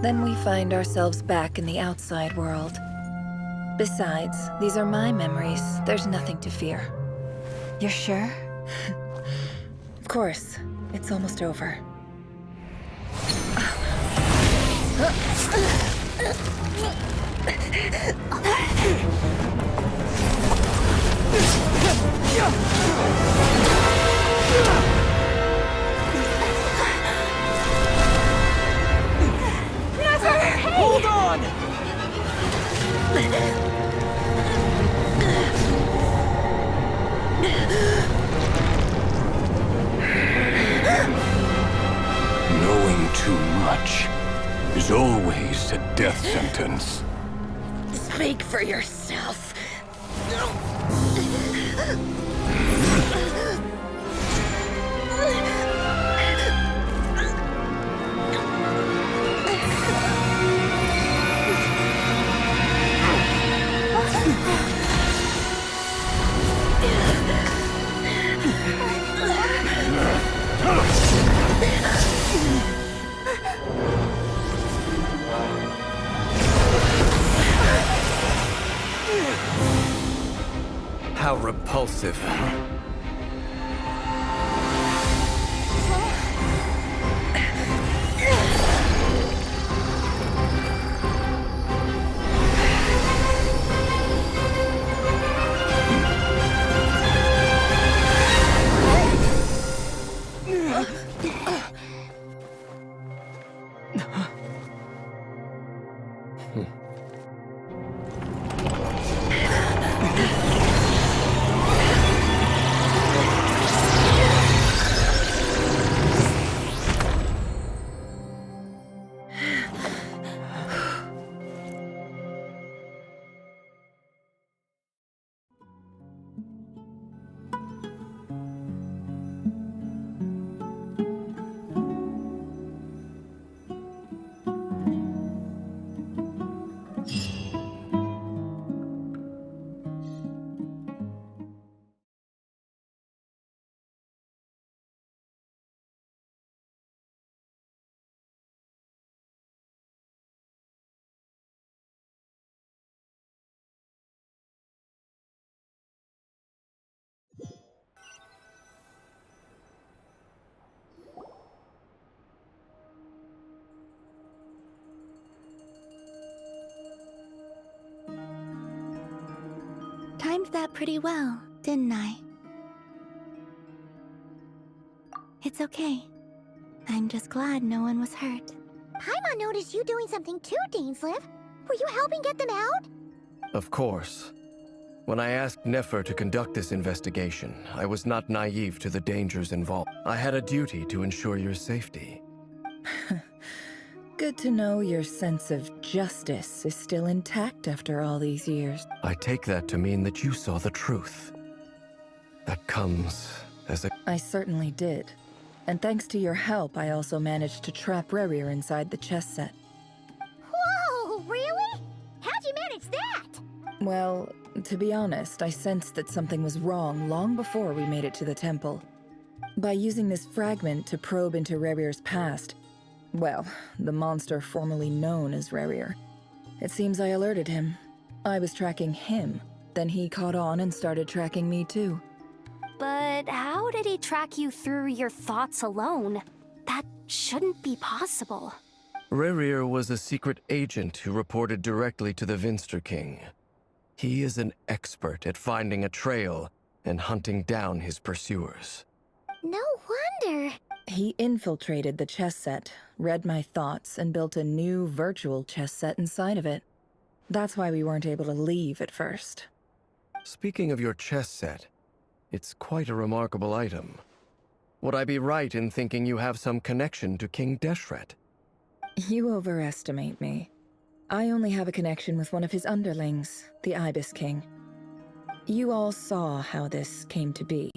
Then we find ourselves back in the outside world. Besides, these are my memories. There's nothing to fear. You're sure? Of course. It's almost over. Hold on! Knowing too much is always a death sentence. Speak for yourself. How repulsive. Timed that pretty well, didn't I? It's okay. I'm just glad no one was hurt. Paimon noticed you doing something too, Dainsleif. Were you helping get them out? Of course. When I asked Nefer to conduct this investigation, I was not naive to the dangers involved. I had a duty to ensure your safety. Good to know your sense of justice is still intact after all these years. I take that to mean that you saw the truth. That comes as a... I certainly did. And thanks to your help, I also managed to trap Rerir inside the chess set. Whoa, really? How'd you manage that? Well, to be honest, I sensed that something was wrong long before we made it to the temple. By using this fragment to probe into Rerir's past, well, the monster formerly known as Rerir, it seems I alerted him. I was tracking him, then he caught on and started tracking me too. But how did he track you through your thoughts alone? That shouldn't be possible. Rerir was a secret agent who reported directly to the Vinster King. He is an expert at finding a trail and hunting down his pursuers. No wonder. He infiltrated the chess set, read my thoughts, and built a new virtual chess set inside of it. That's why we weren't able to leave at first. Speaking of your chess set, it's quite a remarkable item. Would I be right in thinking you have some connection to King Deshret? You overestimate me. I only have a connection with one of his underlings, the Ibis King. You all saw how this came to be.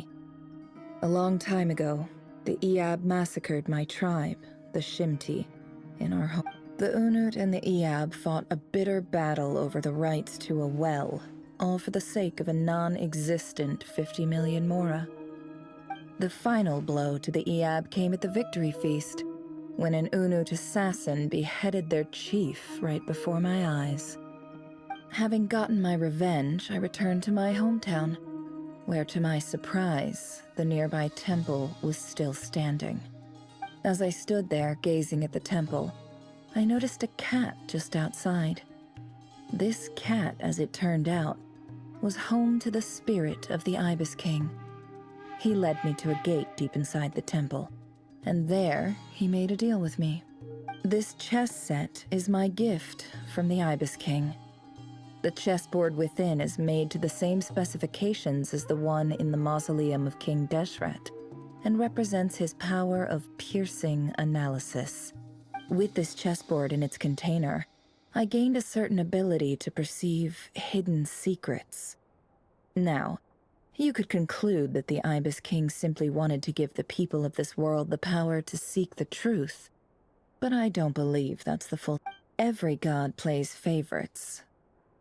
A long time ago, the Iab massacred my tribe, the Shimti, in our home. The Unut and the Iab fought a bitter battle over the rights to a well, all for the sake of a non-existent 50 million Mora. The final blow to the Iab came at the victory feast, when an Unut assassin beheaded their chief right before my eyes. Having gotten my revenge, I returned to my hometown, where to my surprise, the nearby temple was still standing. As I stood there gazing at the temple, I noticed a cat just outside. This cat, as it turned out, was home to the spirit of the Ibis King. He led me to a gate deep inside the temple, and there he made a deal with me. This chess set is my gift from the Ibis King. The chessboard within is made to the same specifications as the one in the mausoleum of King Deshret, and represents his power of piercing analysis. With this chessboard in its container, I gained a certain ability to perceive hidden secrets. Now, you could conclude that the Ibis King simply wanted to give the people of this world the power to seek the truth, but I don't believe that's the full. Every god plays favorites.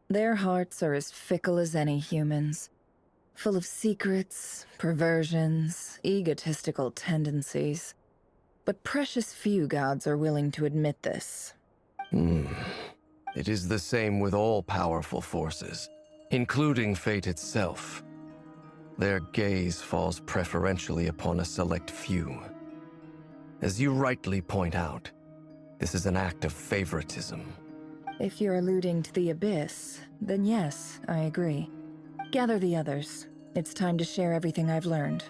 Their hearts are as fickle as any human's, full of secrets, perversions, egotistical tendencies. But precious few gods are willing to admit this. It is the same with all powerful forces, including fate itself. Their gaze falls preferentially upon a select few. As you rightly point out, this is an act of favoritism. If you're alluding to the Abyss, then yes, I agree. Gather the others. It's time to share everything I've learned.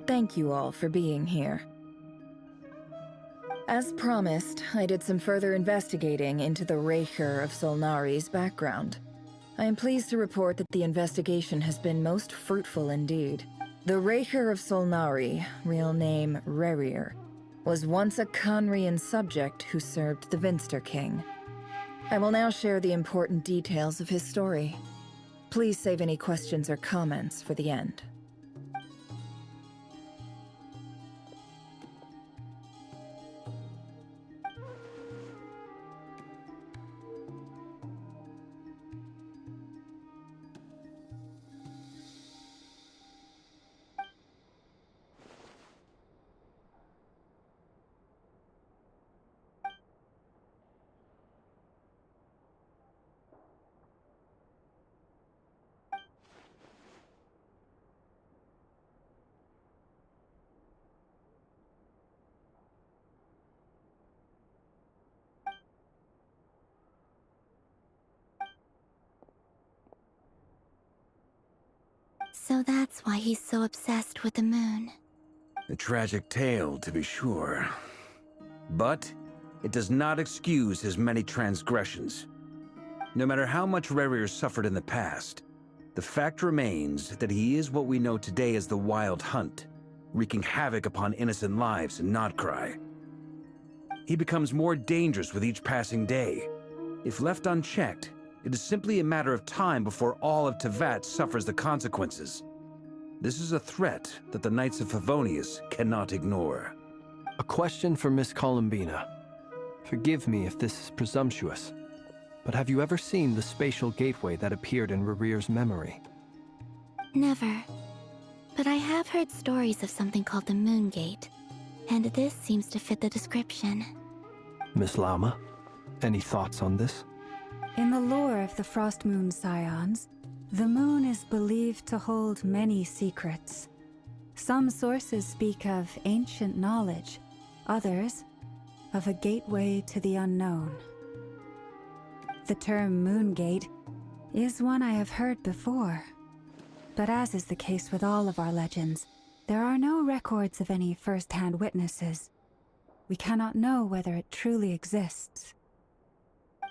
Thank you all for being here. As promised, I did some further investigating into the Recher of Solnari's background. I am pleased to report that the investigation has been most fruitful indeed. The Recher of Solnari, real name Rerir, was once a Khanrian subject who served the Vinster King. I will now share the important details of his story. Please save any questions or comments for the end. So that's why he's so obsessed with the moon. A tragic tale, to be sure. But it does not excuse his many transgressions. No matter how much Rerir suffered in the past, the fact remains that he is what we know today as the Wild Hunt, wreaking havoc upon innocent lives in Nod-Krai. He becomes more dangerous with each passing day. If left unchecked, it is simply a matter of time before all of Teyvat suffers the consequences. This is a threat that the Knights of Favonius cannot ignore. A question for Miss Columbina. Forgive me if this is presumptuous, but have you ever seen the spatial gateway that appeared in Rerear's memory? Never. But I have heard stories of something called the Moon Gate, and this seems to fit the description. Miss Lama, any thoughts on this? In the lore of the Frost Moon Scions, the moon is believed to hold many secrets. Some sources speak of ancient knowledge, others of a gateway to the unknown. The term Moon Gate is one I have heard before, but as is the case with all of our legends, there are no records of any first-hand witnesses. We cannot know whether it truly exists.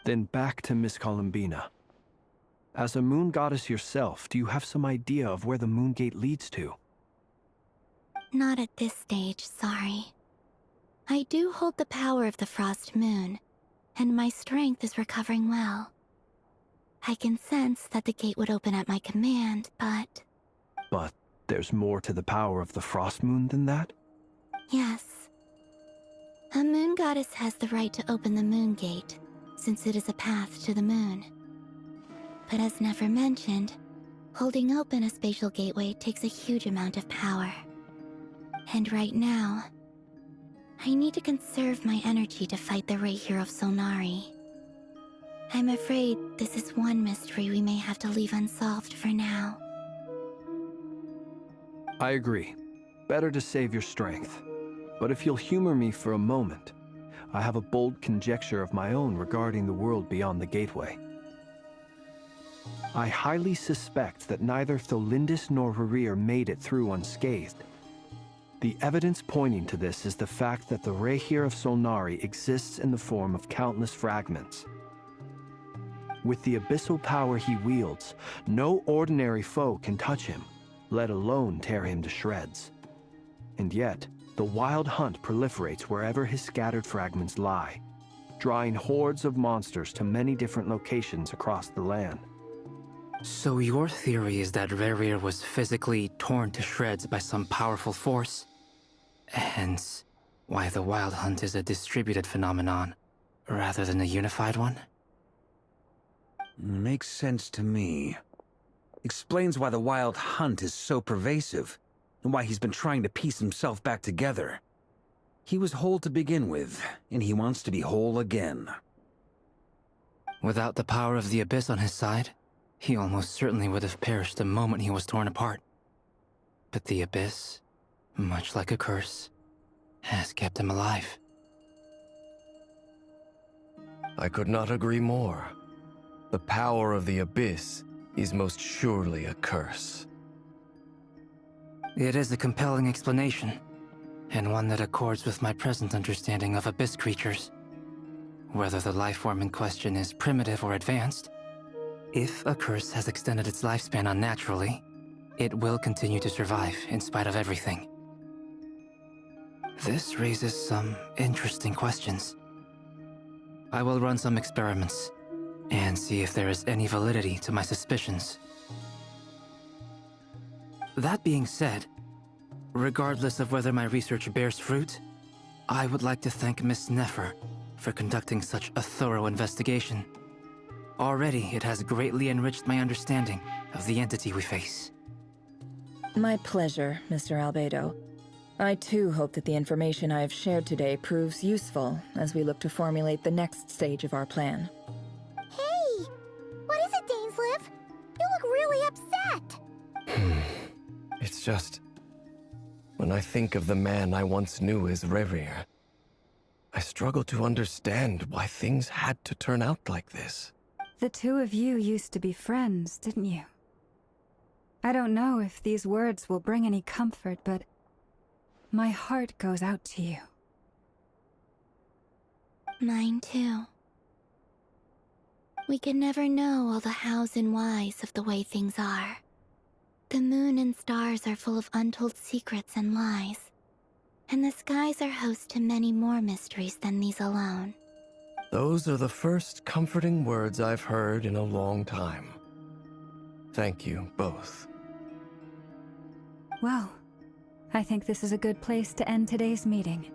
Then back to Miss Columbina. As a moon goddess yourself, do you have some idea of where the Moon Gate leads to? Not at this stage, sorry. I do hold the power of the Frost Moon, and my strength is recovering well. I can sense that the gate would open at my command, but... But there's more to the power of the Frost Moon than that? Yes. A moon goddess has the right to open the Moon Gate, since it is a path to the moon. But as never mentioned, holding open a spatial gateway takes a huge amount of power. And right now, I need to conserve my energy to fight the Rahier of Solnari. I'm afraid this is one mystery we may have to leave unsolved for now. I agree. Better to save your strength. But if you'll humor me for a moment, I have a bold conjecture of my own regarding the world beyond the gateway. I highly suspect that neither Tholindis nor Rerear made it through unscathed. The evidence pointing to this is the fact that the Rahier of Solnari exists in the form of countless fragments. With the abyssal power he wields, no ordinary foe can touch him, let alone tear him to shreds. And yet, the wild hunt proliferates wherever his scattered fragments lie, drawing hordes of monsters to many different locations across the land. So your theory is that Rerear was physically torn to shreds by some powerful force? Hence, why the Wild Hunt is a distributed phenomenon, rather than a unified one? Makes sense to me. Explains why the Wild Hunt is so pervasive, and why he's been trying to piece himself back together. He was whole to begin with, and he wants to be whole again. Without the power of the Abyss on his side, he almost certainly would have perished the moment he was torn apart. But the Abyss, much like a curse, has kept him alive. I could not agree more. The power of the Abyss is most surely a curse. It is a compelling explanation, and one that accords with my present understanding of Abyss creatures. Whether the life form in question is primitive or advanced, if a curse has extended its lifespan unnaturally, it will continue to survive in spite of everything. This raises some interesting questions. I will run some experiments and see if there is any validity to my suspicions. That being said, regardless of whether my research bears fruit, I would like to thank Miss Nefer for conducting such a thorough investigation. Already, it has greatly enriched my understanding of the entity we face. My pleasure, Mr. Albedo. I too hope that the information I have shared today proves useful as we look to formulate the next stage of our plan. Hey! What is it, Dainsleif? You look really upset! It's just... when I think of the man I once knew as Rerear, I struggle to understand why things had to turn out like this. The two of you used to be friends, didn't you? I don't know if these words will bring any comfort, but my heart goes out to you. Mine too. We can never know all the hows and whys of the way things are. The moon and stars are full of untold secrets and lies, and the skies are host to many more mysteries than these alone. Those are the first comforting words I've heard in a long time. Thank you, both. Well, I think this is a good place to end today's meeting.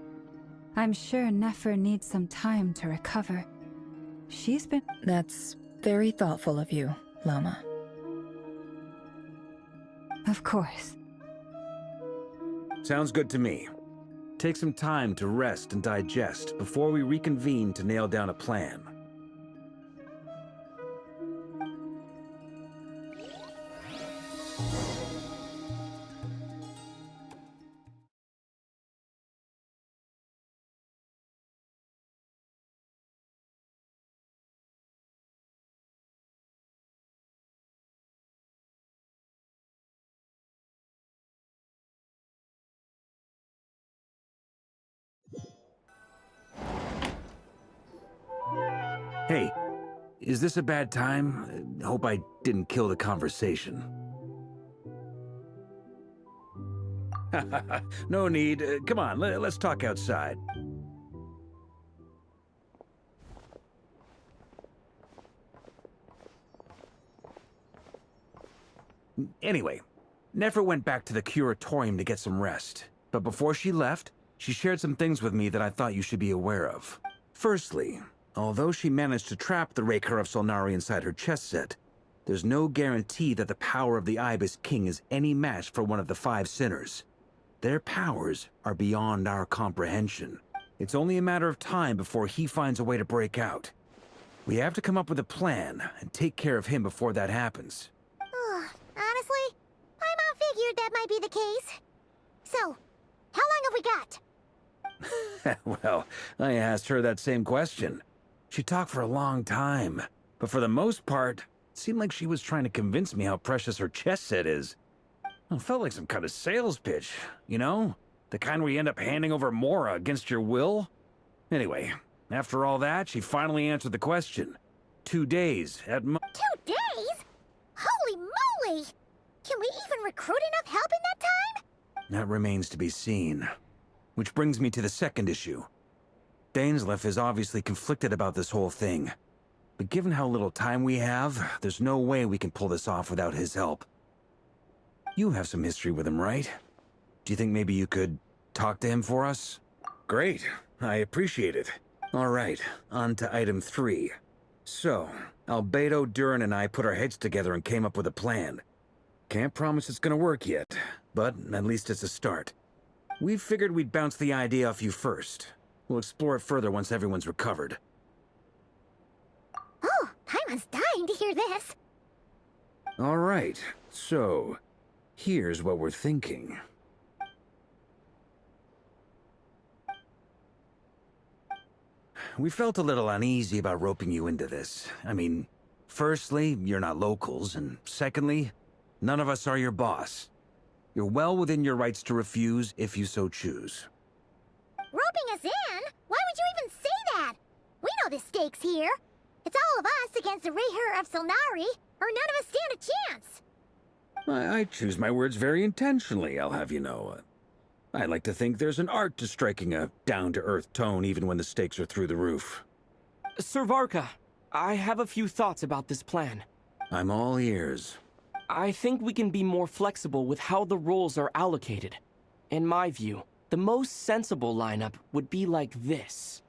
I'm sure Nefer needs some time to recover. She's been... That's very thoughtful of you, Lama. Of course. Sounds good to me. Take some time to rest and digest before we reconvene to nail down a plan. Hey, is this a bad time? Hope I didn't kill the conversation. No need. Come on, let's talk outside. Anyway, Nefer went back to the curatorium to get some rest. But before she left, she shared some things with me that I thought you should be aware of. Firstly, although she managed to trap the Raker of Solnari inside her chess set, there's no guarantee that the power of the Ibis King is any match for one of the 5 sinners. Their powers are beyond our comprehension. It's only a matter of time before he finds a way to break out. We have to come up with a plan and take care of him before that happens. Honestly, my mom figured that might be the case. So, how long have we got? Well, I asked her that same question. She talked for a long time, but for the most part, it seemed like she was trying to convince me how precious her chess set is. It felt like some kind of sales pitch, you know? The kind where you end up handing over Mora against your will? Anyway, after all that, she finally answered the question. 2 days at 2 days? Holy moly! Can we even recruit enough help in that time? That remains to be seen. Which brings me to the second issue. Dainsleif is obviously conflicted about this whole thing. But given how little time we have, there's no way we can pull this off without his help. You have some history with him, right? Do you think maybe you could talk to him for us? Great. I appreciate it. All right, on to item 3. So, Albedo, Duran, and I put our heads together and came up with a plan. Can't promise it's gonna work yet, but at least it's a start. We figured we'd bounce the idea off you first. We'll explore it further once everyone's recovered. Oh, Paimon's dying to hear this. All right, so here's what we're thinking. We felt a little uneasy about roping you into this. I mean, firstly, you're not locals, and secondly, none of us are your boss. You're well within your rights to refuse if you so choose. Roping us in? Why would you even say that? We know the stakes here. It's all of us against the Reher of Solnari, or none of us stand a chance. I choose my words very intentionally, I'll have you know. I like to think there's an art to striking a down-to-earth tone even when the stakes are through the roof. Sir Varka, I have a few thoughts about this plan. I'm all ears. I think we can be more flexible with how the roles are allocated. In my view, the most sensible lineup would be like this.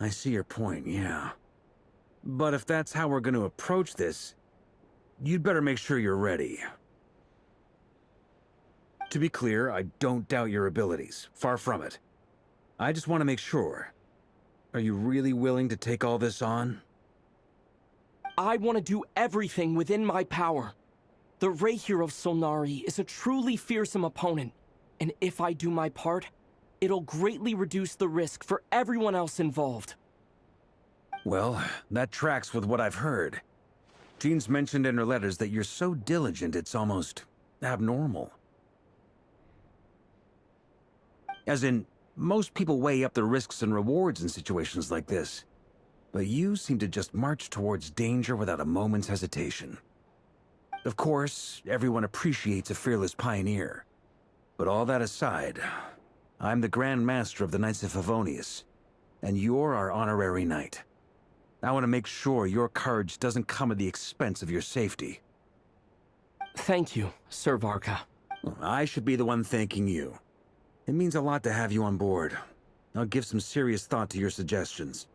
I see your point, yeah. But if that's how we're going to approach this, you'd better make sure you're ready. To be clear, I don't doubt your abilities. Far from it. I just want to make sure. Are you really willing to take all this on? I want to do everything within my power. The Reher of Solnari is a truly fearsome opponent, and if I do my part, it'll greatly reduce the risk for everyone else involved. Well, that tracks with what I've heard. Jean's mentioned in her letters that you're so diligent it's almost abnormal. As in, most people weigh up the risks and rewards in situations like this. But you seem to just march towards danger without a moment's hesitation. Of course, everyone appreciates a fearless pioneer. But all that aside, I'm the Grand Master of the Knights of Favonius, and you're our honorary knight. I want to make sure your courage doesn't come at the expense of your safety. Thank you, Sir Varka. Well, I should be the one thanking you. It means a lot to have you on board. I'll give some serious thought to your suggestions.